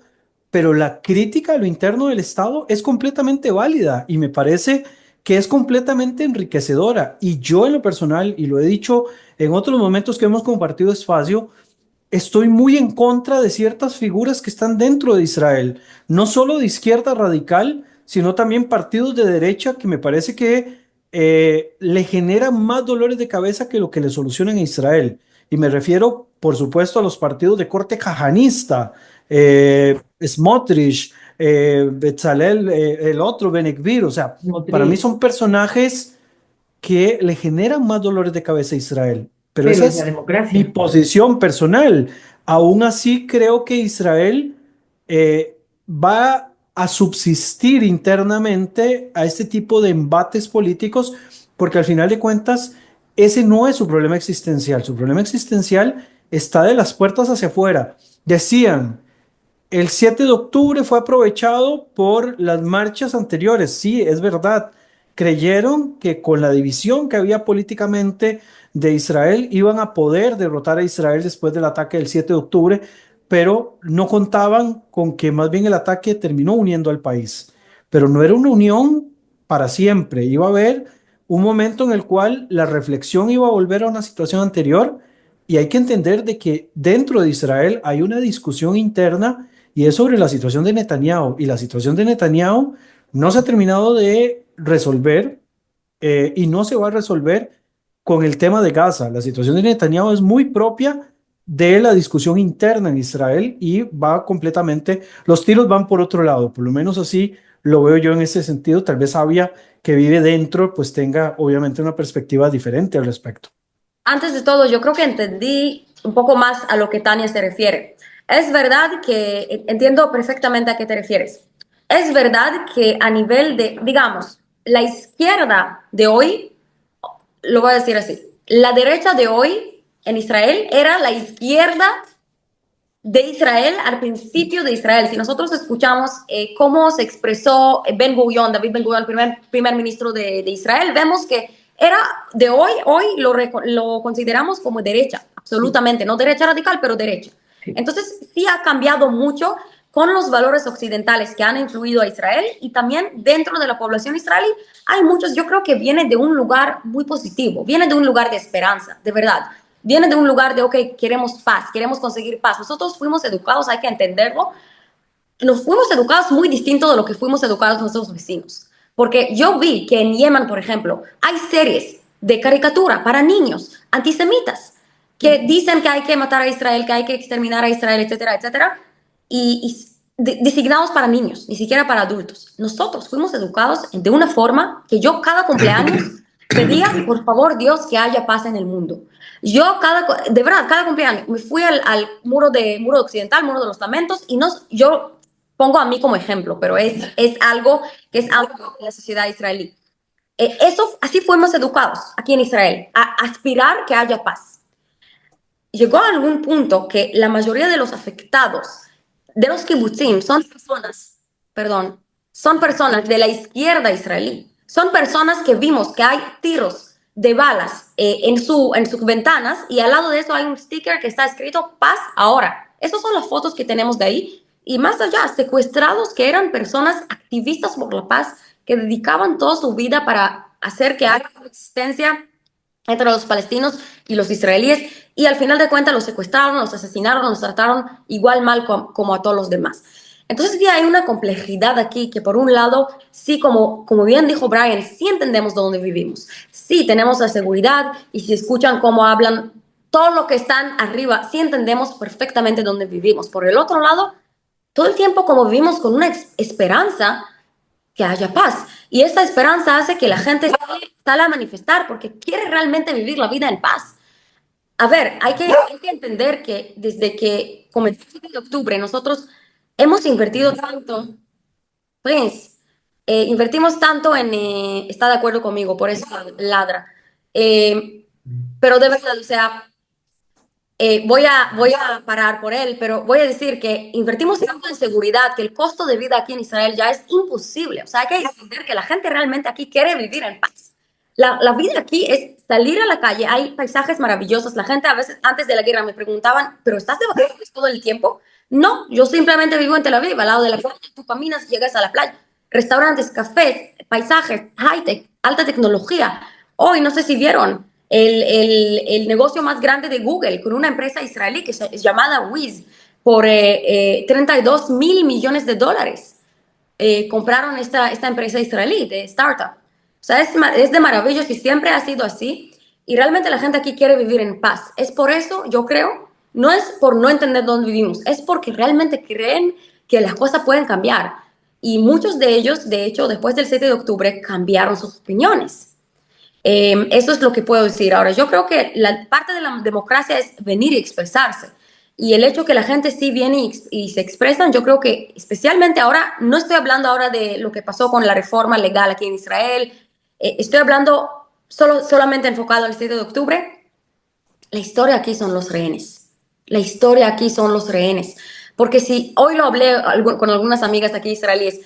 pero la crítica a lo interno del Estado es completamente válida y me parece que es completamente enriquecedora. Y yo en lo personal, y lo he dicho en otros momentos que hemos compartido espacio, estoy muy en contra de ciertas figuras que están dentro de Israel, no solo de izquierda radical, sino también partidos de derecha que me parece que le generan más dolores de cabeza que lo que le solucionan a Israel. Y me refiero, por supuesto, a los partidos de corte cajanista, Smotrich, Bezalel, el otro, Benekvir. O sea, para mí Motriz, son personajes que le generan más dolores de cabeza a Israel. Pero pero esa es la es mi democracia. posición personal. Aún así, creo que Israel va a subsistir internamente a este tipo de embates políticos, porque al final de cuentas, ese no es su problema existencial. Su problema existencial está de las puertas hacia afuera. Decían, el 7 de octubre fue aprovechado por las marchas anteriores. Sí, es verdad. Creyeron que con la división que había políticamente de Israel iban a poder derrotar a Israel después del ataque del 7 de octubre, pero no contaban con que más bien el ataque terminó uniendo al país. Pero no era una unión para siempre. Iba a haber un momento en el cual la reflexión iba a volver a una situación anterior y hay que entender de que dentro de Israel hay una discusión interna y es sobre la situación de Netanyahu. Y la situación de Netanyahu no se ha terminado de resolver. y no se va a resolver con el tema de Gaza. La situación de Netanyahu es muy propia de la discusión interna en Israel y va completamente, los tiros van por otro lado, por lo menos así lo veo yo en ese sentido. Tal vez Avia, que vive dentro, pues tenga obviamente una perspectiva diferente al respecto. Antes de todo, yo creo que entendí un poco más a lo que Tania se refiere. Es verdad que entiendo perfectamente a qué te refieres. Es verdad que a nivel de, digamos, la izquierda de hoy, lo voy a decir así, la derecha de hoy en Israel era la izquierda de Israel al principio de Israel. Si nosotros escuchamos cómo se expresó Ben-Gurion, David Ben-Gurion, primer ministro de Israel, vemos que era de hoy lo consideramos como derecha, absolutamente, no derecha radical, pero derecha. Entonces sí ha cambiado mucho con los valores occidentales que han influido a Israel y también dentro de la población israelí hay muchos, yo creo que viene de un lugar muy positivo, viene de un lugar de esperanza, de verdad. Viene de un lugar de, ok, queremos paz, queremos conseguir paz. Nosotros fuimos educados, hay que entenderlo, nos fuimos educados muy distinto de lo que fuimos educados nuestros vecinos. Porque yo vi que en Yemen, por ejemplo, hay series de caricatura para niños antisemitas que dicen que hay que matar a Israel, que hay que exterminar a Israel, etcétera, etcétera, y designados para niños, ni siquiera para adultos. Nosotros fuimos educados de una forma que yo cada cumpleaños pedía, por favor, Dios, que haya paz en el mundo. Yo, de verdad, cada cumpleaños me fui al muro occidental, muro de los lamentos, y yo pongo a mí como ejemplo, pero es algo que es algo de la sociedad israelí. Así fuimos educados aquí en Israel, a aspirar que haya paz. Llegó a algún punto que la mayoría de los afectados de los kibbutzim son personas de la izquierda israelí. Son personas que vimos que hay tiros de balas en sus ventanas y al lado de eso hay un sticker que está escrito paz ahora. Esas son las fotos que tenemos de ahí. Y más allá, secuestrados que eran personas activistas por la paz que dedicaban toda su vida para hacer que haya existencia entre los palestinos y los israelíes, y al final de cuentas los secuestraron, los asesinaron, los trataron igual mal como a todos los demás. Entonces sí hay una complejidad aquí que por un lado, sí, como bien dijo Brian, sí entendemos dónde vivimos, sí tenemos la seguridad y si escuchan cómo hablan todo lo que están arriba, sí entendemos perfectamente dónde vivimos. Por el otro lado, todo el tiempo como vivimos con una esperanza que haya paz. Y esta esperanza hace que la gente sale a manifestar porque quiere realmente vivir la vida en paz. A ver, hay que entender que desde que comenzó el 7 de octubre nosotros hemos invertido tanto, Prince, invertimos tanto en, está de acuerdo conmigo, por eso ladra. Pero de verdad, o sea, voy a parar por él, pero voy a decir que invertimos tanto en seguridad que el costo de vida aquí en Israel ya es imposible. O sea, hay que entender que la gente realmente aquí quiere vivir en paz. La vida aquí es salir a la calle, hay paisajes maravillosos. La gente a veces antes de la guerra me preguntaban, ¿pero estás de vacaciones todo el tiempo? No, yo simplemente vivo en Tel Aviv, al lado de la playa. Tú caminas y llegas a la playa. Restaurantes, cafés, paisajes, high-tech, alta tecnología. Hoy, no sé si vieron, el negocio más grande de Google con una empresa israelí que es llamada Wiz por 32 mil millones de dólares. Compraron esta empresa israelí de startup. O sea, es de maravilloso y siempre ha sido así. Y realmente la gente aquí quiere vivir en paz. Es por eso, yo creo, no es por no entender dónde vivimos, es porque realmente creen que las cosas pueden cambiar. Y muchos de ellos, de hecho, después del 7 de octubre, cambiaron sus opiniones. Eso es lo que puedo decir. Ahora, yo creo que la parte de la democracia es venir y expresarse. Y el hecho que la gente sí viene y se expresan, yo creo que especialmente ahora, no estoy hablando ahora de lo que pasó con la reforma legal aquí en Israel, estoy hablando solamente enfocado al 7 de octubre. La historia aquí son los rehenes. La historia aquí son los rehenes. Porque si hoy lo hablé con algunas amigas aquí israelíes,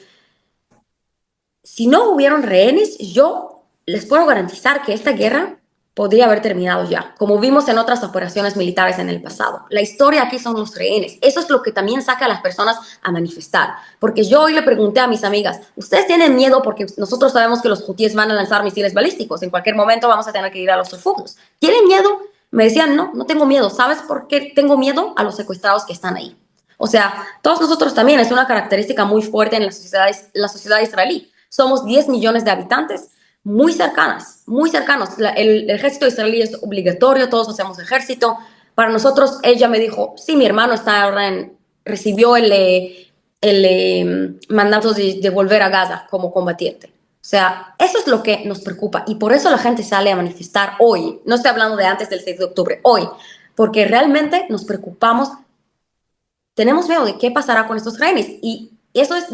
si no hubieron rehenes, yo les puedo garantizar que esta guerra podría haber terminado ya, como vimos en otras operaciones militares en el pasado. La historia aquí son los rehenes. Eso es lo que también saca a las personas a manifestar. Porque yo hoy le pregunté a mis amigas, ¿ustedes tienen miedo? Porque nosotros sabemos que los hutíes van a lanzar misiles balísticos. En cualquier momento vamos a tener que ir a los refugios. ¿Tienen miedo? Me decían, no, no tengo miedo. ¿Sabes por qué tengo miedo? A los secuestrados que están ahí. O sea, todos nosotros también, es una característica muy fuerte en la sociedad israelí. Somos 10 millones de habitantes, muy cercanas, muy cercanos. El ejército israelí es obligatorio, todos hacemos ejército. Para nosotros, ella me dijo, sí, mi hermano está ahora recibió el mandato de volver a Gaza como combatiente. O sea, eso es lo que nos preocupa y por eso la gente sale a manifestar hoy. No estoy hablando de antes del 6 de octubre, hoy, porque realmente nos preocupamos, tenemos miedo de qué pasará con estos rehenes y eso es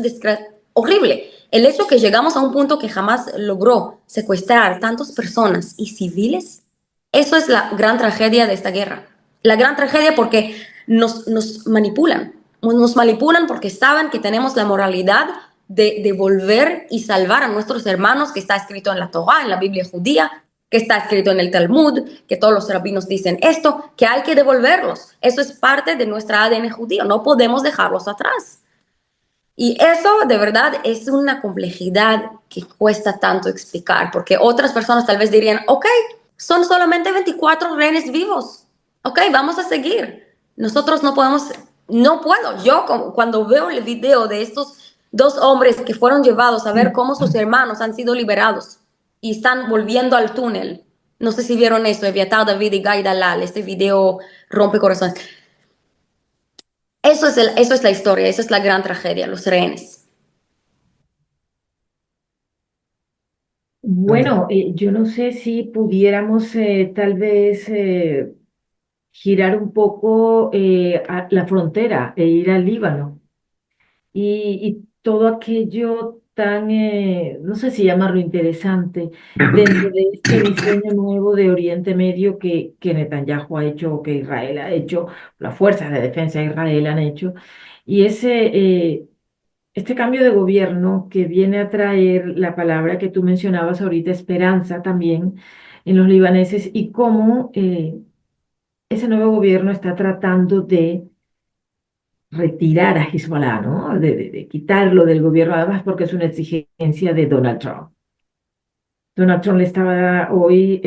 horrible. El hecho que llegamos a un punto que jamás logró secuestrar tantas personas y civiles, eso es la gran tragedia de esta guerra. La gran tragedia porque nos manipulan. Nos manipulan porque saben que tenemos la moralidad de devolver y salvar a nuestros hermanos, que está escrito en la Torá, en la Biblia judía, que está escrito en el Talmud, que todos los rabinos dicen esto, que hay que devolverlos. Eso es parte de nuestra ADN judío, no podemos dejarlos atrás. Y eso de verdad es una complejidad que cuesta tanto explicar, porque otras personas tal vez dirían, ok, son solamente 24 rehenes vivos, ok, vamos a seguir. Nosotros no podemos, no puedo. Yo cuando veo el video de estos dos hombres que fueron llevados a ver cómo sus hermanos han sido liberados y están volviendo al túnel, no sé si vieron eso, Eviatar, David y Guy Dalal, este video rompe corazones. Eso es la historia, esa es la gran tragedia, los rehenes. Bueno, yo no sé si pudiéramos tal vez girar un poco a la frontera e ir al Líbano y todo aquello tan, no sé si llamarlo interesante, dentro de este diseño nuevo de Oriente Medio que Netanyahu ha hecho, que Israel ha hecho, las fuerzas de defensa de Israel han hecho, y este cambio de gobierno que viene a traer la palabra que tú mencionabas ahorita, esperanza también en los libaneses, y cómo ese nuevo gobierno está tratando de retirar a Hezbollah, ¿no? De quitarlo del gobierno, además porque es una exigencia de Donald Trump. Donald Trump le estaba hoy,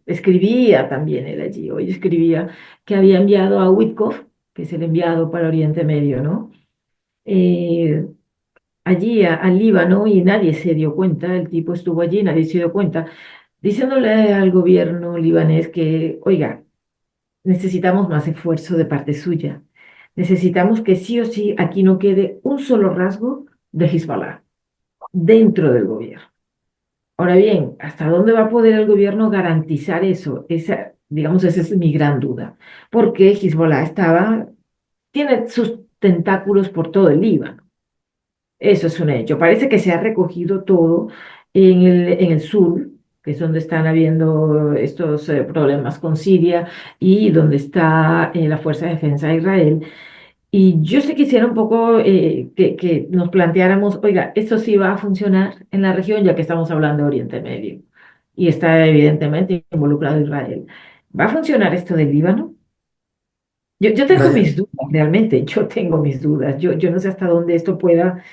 escribía también él allí, hoy escribía que había enviado a Witkoff, que es el enviado para Oriente Medio, ¿no? Eh, allí al Líbano y nadie se dio cuenta, el tipo estuvo allí, nadie se dio cuenta, diciéndole al gobierno libanés que, oiga, necesitamos más esfuerzo de parte suya. Necesitamos que sí o sí aquí no quede un solo rasgo de Hezbollah dentro del gobierno. Ahora bien, ¿hasta dónde va a poder el gobierno garantizar eso? Digamos, esa es mi gran duda. Porque Hezbollah tiene sus tentáculos por todo el Líbano. Eso es un hecho. Parece que se ha recogido todo en el sur, que es donde están habiendo estos problemas con Siria y donde está la Fuerza de Defensa de Israel. Y yo sí quisiera un poco que nos planteáramos, oiga, esto sí va a funcionar en la región, ya que estamos hablando de Oriente Medio y está evidentemente involucrado Israel. ¿Va a funcionar esto del Líbano? Yo tengo mis Brian, dudas, realmente, yo tengo mis dudas. Yo no sé hasta dónde esto pueda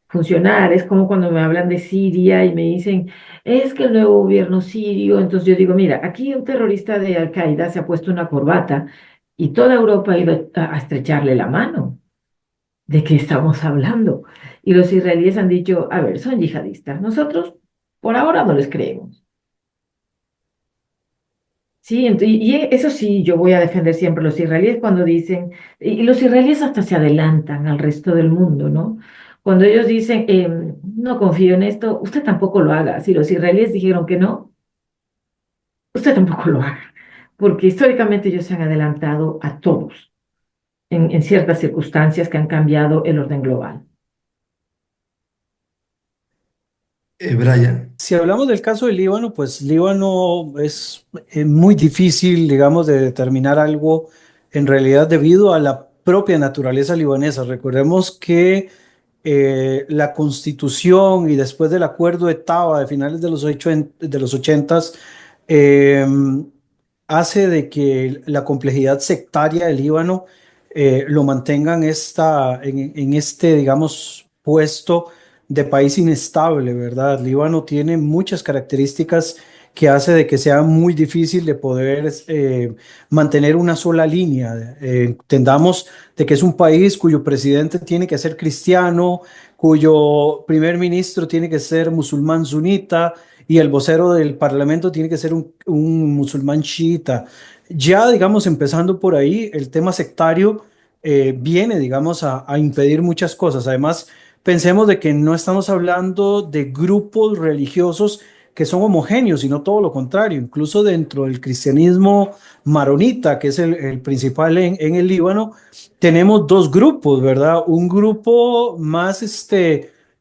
funcionar. Es como cuando me hablan de Siria y me dicen, es que el nuevo gobierno sirio, entonces yo digo, mira, aquí un terrorista de Al-Qaeda se ha puesto una corbata y toda Europa ha ido a estrecharle la mano. ¿De qué estamos hablando? Y los israelíes han dicho, a ver, son yihadistas. Nosotros por ahora no les creemos. Sí, y eso sí, yo voy a defender siempre a los israelíes cuando dicen, y los israelíes hasta se adelantan al resto del mundo, ¿no? Cuando ellos dicen, no confío en esto, usted tampoco lo haga. Si los israelíes dijeron que no, usted tampoco lo haga, porque históricamente ellos se han adelantado a todos en ciertas circunstancias que han cambiado el orden global. Brian, Si hablamos del caso del Líbano, pues Líbano es muy difícil, digamos, de determinar algo en realidad debido a la propia naturaleza libanesa. Recordemos que la constitución y después del acuerdo de Taba de finales de los 80 eh, hace de que la complejidad sectaria del Líbano lo mantengan en este, digamos, puesto de país inestable, ¿verdad? Líbano tiene muchas características que hace de que sea muy difícil de poder mantener una sola línea. Entendamos de que es un país cuyo presidente tiene que ser cristiano, cuyo primer ministro tiene que ser musulmán sunita y el vocero del parlamento tiene que ser un musulmán chiita. Ya, digamos, empezando por ahí, el tema sectario viene, digamos, a impedir muchas cosas. Además, pensemos de que no estamos hablando de grupos religiosos que son homogéneos, sino todo lo contrario. Incluso dentro del cristianismo maronita, que es el principal en el Líbano, tenemos dos grupos, ¿verdad? Un grupo más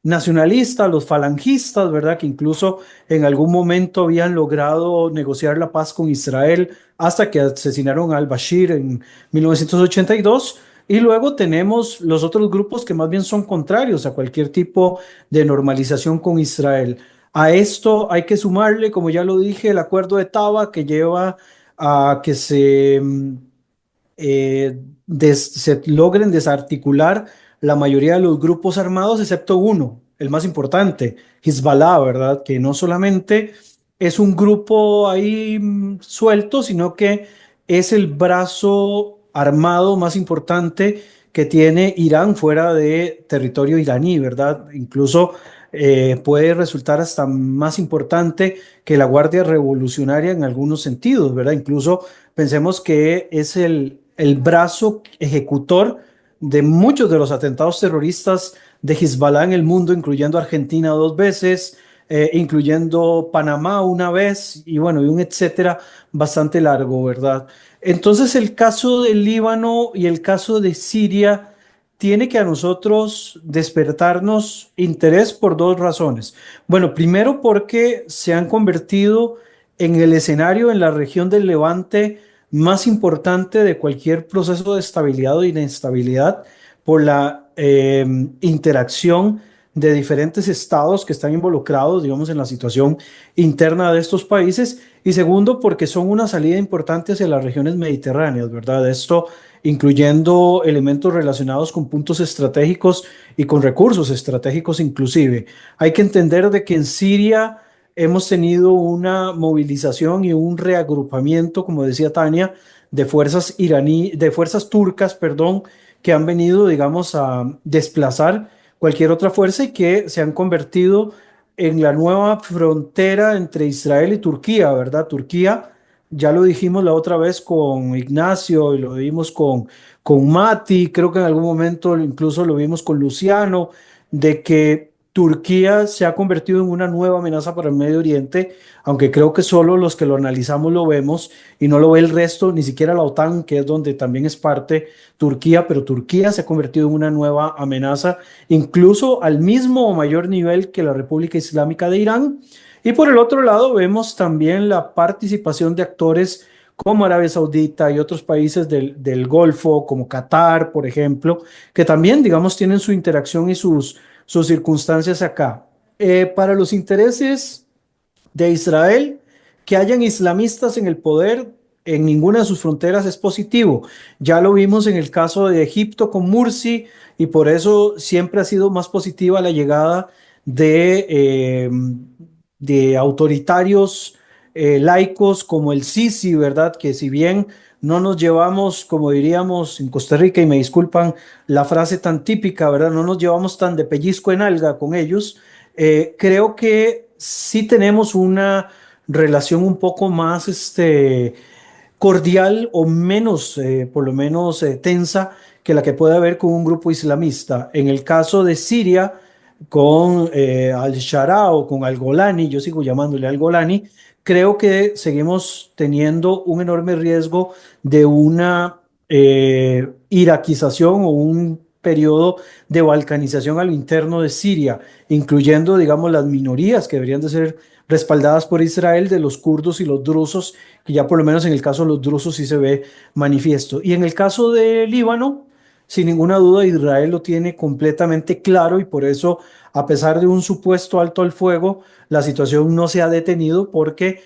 nacionalista, los falangistas, ¿verdad? Que incluso en algún momento habían logrado negociar la paz con Israel hasta que asesinaron a al-Bashir en 1982. Y luego tenemos los otros grupos que más bien son contrarios a cualquier tipo de normalización con Israel. A esto hay que sumarle, como ya lo dije, el acuerdo de Taba que lleva a que se logren desarticular la mayoría de los grupos armados, excepto uno, el más importante, Hezbollah, ¿verdad? Que no solamente es un grupo ahí suelto, sino que es el brazo armado más importante que tiene Irán fuera de territorio iraní, ¿verdad? Incluso puede resultar hasta más importante que la Guardia Revolucionaria en algunos sentidos, ¿verdad? Incluso pensemos que es el brazo ejecutor de muchos de los atentados terroristas de Hezbollah en el mundo, incluyendo Argentina dos veces, incluyendo Panamá una vez, y bueno, y un etcétera bastante largo, ¿verdad? Entonces el caso del Líbano y el caso de Siria tiene que a nosotros despertarnos interés por dos razones. Bueno, primero porque se han convertido en el escenario en la región del Levante más importante de cualquier proceso de estabilidad o inestabilidad por la interacción de diferentes estados que están involucrados, digamos, en la situación interna de estos países. Y segundo, porque son una salida importante hacia las regiones mediterráneas, ¿verdad? Esto incluyendo elementos relacionados con puntos estratégicos y con recursos estratégicos inclusive. Hay que entender de que en Siria hemos tenido una movilización y un reagrupamiento, como decía Tania, de fuerzas turcas, perdón, que han venido, digamos, a desplazar cualquier otra fuerza y que se han convertido en la nueva frontera entre Israel y Turquía, ¿verdad? Turquía, ya lo dijimos la otra vez con Ignacio y lo vimos con Mati, creo que en algún momento incluso lo vimos con Luciano, de que Turquía se ha convertido en una nueva amenaza para el Medio Oriente, aunque creo que solo los que lo analizamos lo vemos y no lo ve el resto, ni siquiera la OTAN, que es donde también es parte Turquía, pero Turquía se ha convertido en una nueva amenaza, incluso al mismo o mayor nivel que la República Islámica de Irán. Y por el otro lado vemos también la participación de actores como Arabia Saudita y otros países del Golfo, como Qatar, por ejemplo, que también, digamos, tienen su interacción y sus circunstancias acá. Para los intereses de Israel, que hayan islamistas en el poder en ninguna de sus fronteras es positivo. Ya lo vimos en el caso de Egipto con Mursi y por eso siempre ha sido más positiva la llegada de autoritarios laicos como el Sisi, ¿verdad? Que si bien no nos llevamos, como diríamos en Costa Rica, y me disculpan la frase tan típica, ¿verdad? No nos llevamos tan de pellizco en alga con ellos. Creo que sí tenemos una relación un poco más cordial o menos, por lo menos tensa que la que puede haber con un grupo islamista. En el caso de Siria, con al-Shara o con al-Golani, yo sigo llamándole al-Golani, creo que seguimos teniendo un enorme riesgo de una iraquización o un periodo de balcanización a lo interno de Siria, incluyendo, digamos, las minorías que deberían de ser respaldadas por Israel, de los kurdos y los drusos, que ya por lo menos en el caso de los drusos sí se ve manifiesto. Y en el caso de Líbano, sin ninguna duda, Israel lo tiene completamente claro y por eso, a pesar de un supuesto alto al fuego, la situación no se ha detenido porque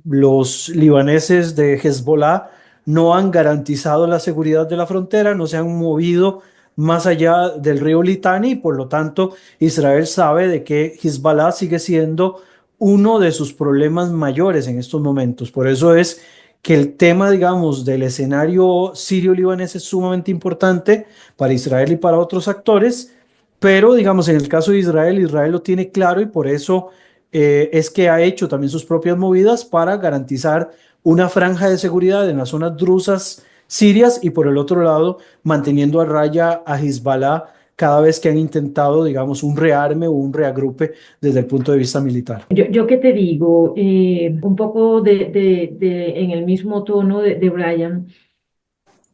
los libaneses de Hezbollah no han garantizado la seguridad de la frontera, no se han movido más allá del río Litani y por lo tanto Israel sabe de que Hezbollah sigue siendo uno de sus problemas mayores en estos momentos. Por eso es que el tema, digamos, del escenario sirio-libanés es sumamente importante para Israel y para otros actores, pero, digamos, en el caso de Israel, Israel lo tiene claro y por eso es que ha hecho también sus propias movidas para garantizar una franja de seguridad en las zonas drusas sirias y por el otro lado manteniendo a raya a Hezbollah cada vez que han intentado, digamos, un rearme o un reagrupe desde el punto de vista militar. Yo qué te digo, un poco en el mismo tono de Brian,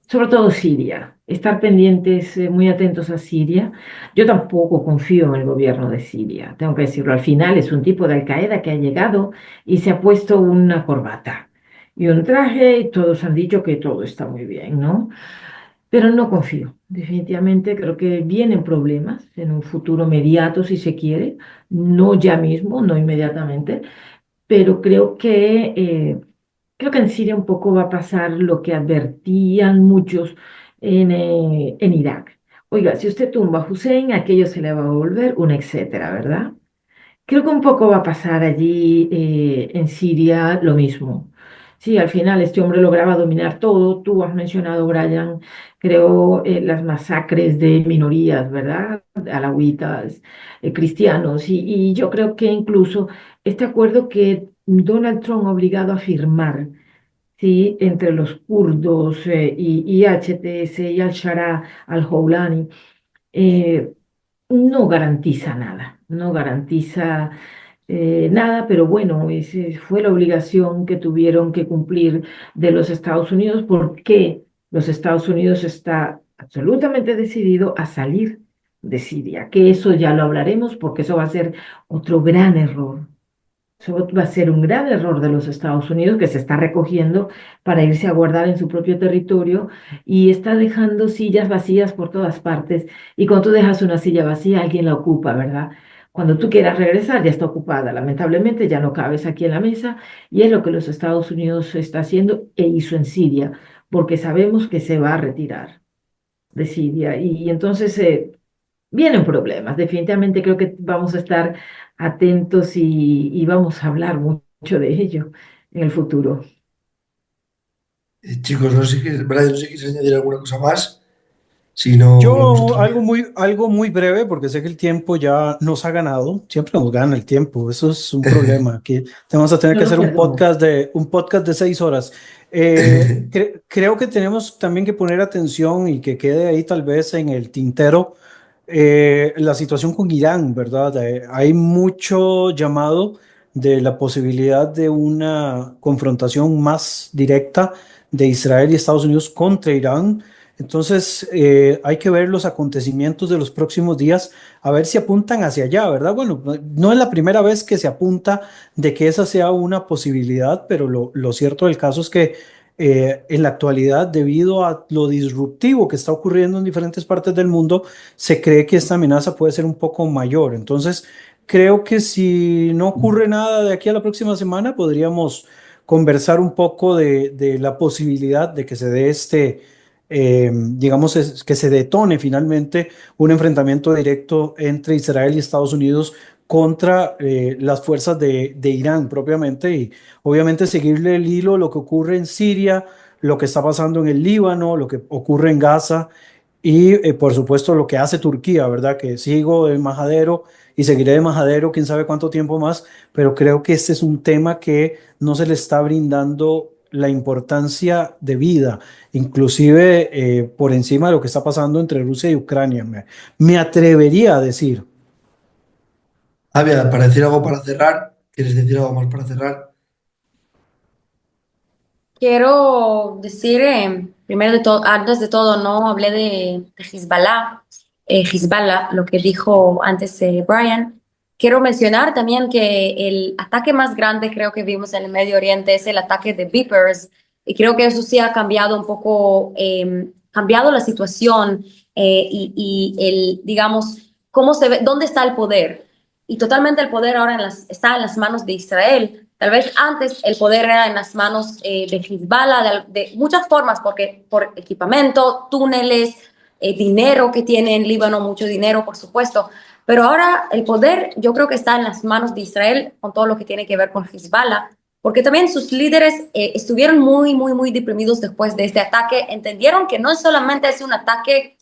sobre todo Siria, estar pendientes, muy atentos a Siria. Yo tampoco confío en el gobierno de Siria, tengo que decirlo. Al final es un tipo de Al-Qaeda que ha llegado y se ha puesto una corbata y un traje y todos han dicho que todo está muy bien, ¿no? Pero no confío. Definitivamente creo que vienen problemas en un futuro inmediato, si se quiere, no ya mismo, no inmediatamente, pero creo que en Siria un poco va a pasar lo que advertían muchos en Irak. Oiga, si usted tumba a Hussein, aquello se le va a volver un etcétera, ¿verdad? Creo que un poco va a pasar allí en Siria lo mismo. Sí, al final este hombre lograba dominar todo. Tú has mencionado, Brian, creo, las masacres de minorías, ¿verdad? Alawitas, cristianos. Y yo creo que incluso este acuerdo que Donald Trump ha obligado a firmar, ¿sí? Entre los kurdos y HTS y al-Shara, al-Hawlani, eh, no garantiza nada, no garantiza nada, pero bueno, esa fue la obligación que tuvieron que cumplir de los Estados Unidos porque los Estados Unidos está absolutamente decidido a salir de Siria, que eso ya lo hablaremos porque eso va a ser otro gran error. Eso va a ser un gran error de los Estados Unidos que se está recogiendo para irse a guardar en su propio territorio y está dejando sillas vacías por todas partes. Y cuando tú dejas una silla vacía, alguien la ocupa, ¿verdad? Cuando tú quieras regresar, ya está ocupada. Lamentablemente, ya no cabes aquí en la mesa y es lo que los Estados Unidos está haciendo e hizo en Siria, porque sabemos que se va a retirar de Siria. Y entonces vienen problemas. Definitivamente creo que vamos a estar atentos y vamos a hablar mucho de ello en el futuro. Chicos, no sé si, Brian, no sé si quieres añadir alguna cosa más. Si no, hablamos Yo otro día. algo muy breve, porque sé que el tiempo ya nos ha ganado. Siempre nos gana el tiempo. Eso es un problema. Que vamos a tener No que nos hacer perdona. un podcast de 6 horas. Creo que tenemos también que poner atención y que quede ahí tal vez en el tintero la situación con Irán, ¿verdad? Hay mucho llamado de la posibilidad de una confrontación más directa de Israel y Estados Unidos contra Irán. Entonces, hay que ver los acontecimientos de los próximos días, a ver si apuntan hacia allá, ¿verdad? Bueno, no es la primera vez que se apunta de que esa sea una posibilidad, pero lo cierto del caso es que en la actualidad, debido a lo disruptivo que está ocurriendo en diferentes partes del mundo, se cree que esta amenaza puede ser un poco mayor. Entonces, creo que si no ocurre nada de aquí a la próxima semana, podríamos conversar un poco de la posibilidad de que se dé digamos, que se detone finalmente un enfrentamiento directo entre Israel y Estados Unidos contra las fuerzas de Irán propiamente y obviamente seguirle el hilo lo que ocurre en Siria, lo que está pasando en el Líbano, lo que ocurre en Gaza y por supuesto lo que hace Turquía, ¿verdad? Que sigo de majadero y seguiré de majadero quién sabe cuánto tiempo más, pero creo que este es un tema que no se le está brindando la importancia de vida, inclusive por encima de lo que está pasando entre Rusia y Ucrania. Me atrevería a decir. Avia, para decir algo para cerrar, ¿quieres decir algo más para cerrar? Quiero decir, primero de todo, antes de todo, no hablé de Hezbollah, Hezbollah, lo que dijo antes Brian. Quiero mencionar también que el ataque más grande creo que vimos en el Medio Oriente es el ataque de Vipers y creo que eso sí ha cambiado un poco, cambiado la situación digamos, cómo se ve, dónde está el poder. Y totalmente el poder ahora está en las manos de Israel. Tal vez antes el poder era en las manos de Hezbollah, de muchas formas, porque por equipamiento, túneles, dinero que tiene en Líbano, mucho dinero, por supuesto. Pero ahora el poder yo creo que está en las manos de Israel con todo lo que tiene que ver con Hezbollah, porque también sus líderes estuvieron muy, muy, muy deprimidos después de este ataque. Entendieron que no solamente es un ataque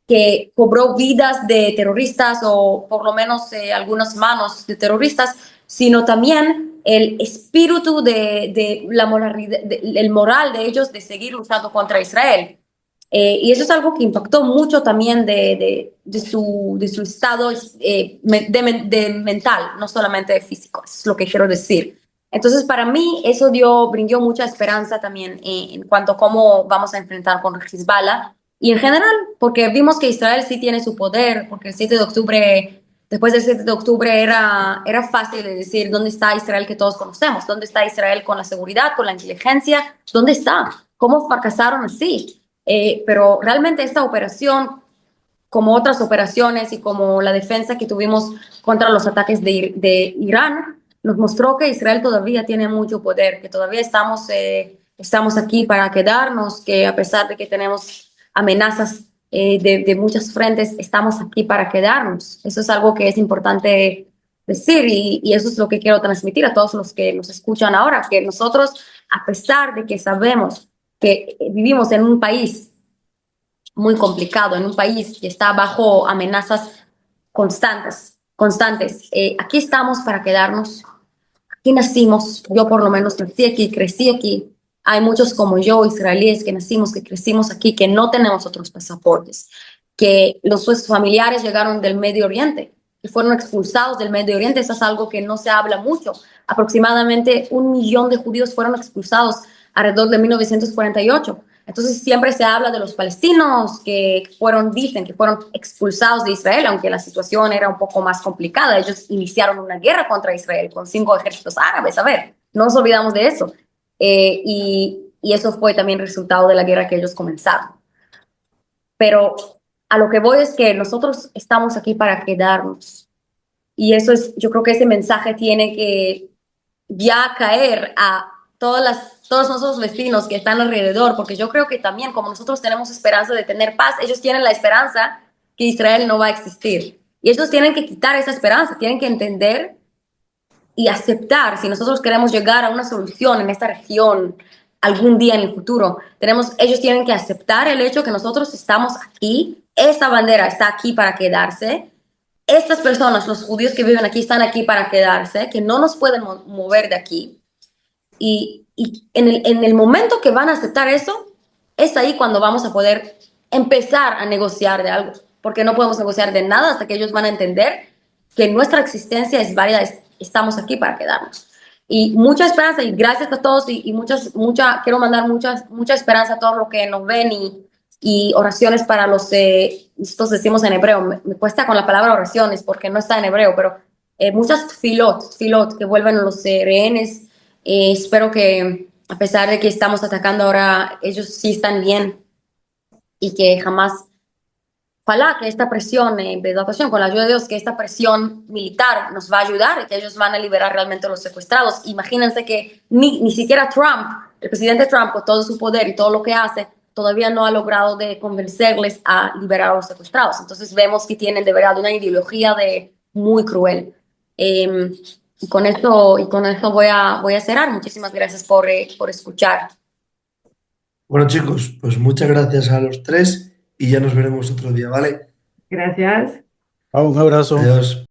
que cobró vidas de terroristas o por lo menos algunas manos de terroristas, sino también el espíritu de la moralidad, el moral de ellos de seguir luchando contra Israel. Y eso es algo que impactó mucho también de su estado de mental, no solamente de físico, eso es lo que quiero decir. Entonces, para mí, eso brindó mucha esperanza también en cuanto a cómo vamos a enfrentar con Hezbollah. Y en general, porque vimos que Israel sí tiene su poder, porque el 7 de octubre, después del 7 de octubre, era fácil de decir dónde está Israel que todos conocemos, dónde está Israel con la seguridad, con la inteligencia, dónde está, cómo fracasaron así. Pero realmente esta operación, como otras operaciones y como la defensa que tuvimos contra los ataques de Irán, nos mostró que Israel todavía tiene mucho poder, que todavía estamos aquí para quedarnos, que a pesar de que tenemos amenazas de muchas frentes, estamos aquí para quedarnos. Eso es algo que es importante decir y eso es lo que quiero transmitir a todos los que nos escuchan ahora, que nosotros, a pesar de que sabemos que vivimos en un país muy complicado, en un país que está bajo amenazas constantes. Aquí estamos para quedarnos, aquí nacimos, yo por lo menos nací aquí, crecí aquí. Hay muchos como yo, israelíes, que nacimos, que crecimos aquí, que no tenemos otros pasaportes, que sus familiares llegaron del Medio Oriente, que fueron expulsados del Medio Oriente. Eso es algo que no se habla mucho. Aproximadamente 1 millón de judíos fueron expulsados alrededor de 1948. Entonces siempre se habla de los palestinos dicen que fueron expulsados de Israel, aunque la situación era un poco más complicada. Ellos iniciaron una guerra contra Israel con 5 ejércitos árabes. A ver, no nos olvidamos de eso. Y eso fue también resultado de la guerra que ellos comenzaron. Pero a lo que voy es que nosotros estamos aquí para quedarnos. Y eso es, yo creo que ese mensaje tiene que ya caer a todos nuestros vecinos que están alrededor, porque yo creo que también como nosotros tenemos esperanza de tener paz, ellos tienen la esperanza que Israel no va a existir. Y ellos tienen que quitar esa esperanza, tienen que entender y aceptar, si nosotros queremos llegar a una solución en esta región algún día en el futuro, ellos tienen que aceptar el hecho que nosotros estamos aquí, esa bandera está aquí para quedarse, estas personas, los judíos que viven aquí, están aquí para quedarse, que no nos pueden mover de aquí. Y en el momento que van a aceptar eso, es ahí cuando vamos a poder empezar a negociar de algo, porque no podemos negociar de nada hasta que ellos van a entender que nuestra existencia es válida, estamos aquí para quedarnos. Y mucha esperanza, y gracias a todos, y quiero mandar mucha esperanza a todos los que nos ven, y oraciones para estos decimos en hebreo, me cuesta con la palabra oraciones porque no está en hebreo, pero muchas filot que vuelven los rehenes. Espero que a pesar de que estamos atacando ahora, ellos sí están bien y que jamás, ojalá que esta presión de evacuación, con la ayuda de Dios, que esta presión militar nos va a ayudar y que ellos van a liberar realmente a los secuestrados. Imagínense que ni siquiera Trump, el presidente Trump, con todo su poder y todo lo que hace, todavía no ha logrado de convencerles a liberar a los secuestrados. Entonces vemos que tienen de verdad una ideología muy cruel. Y con esto voy a cerrar. Muchísimas gracias por escuchar. Bueno, chicos, pues muchas gracias a los tres y ya nos veremos otro día, ¿vale? Gracias. Un abrazo. Adiós.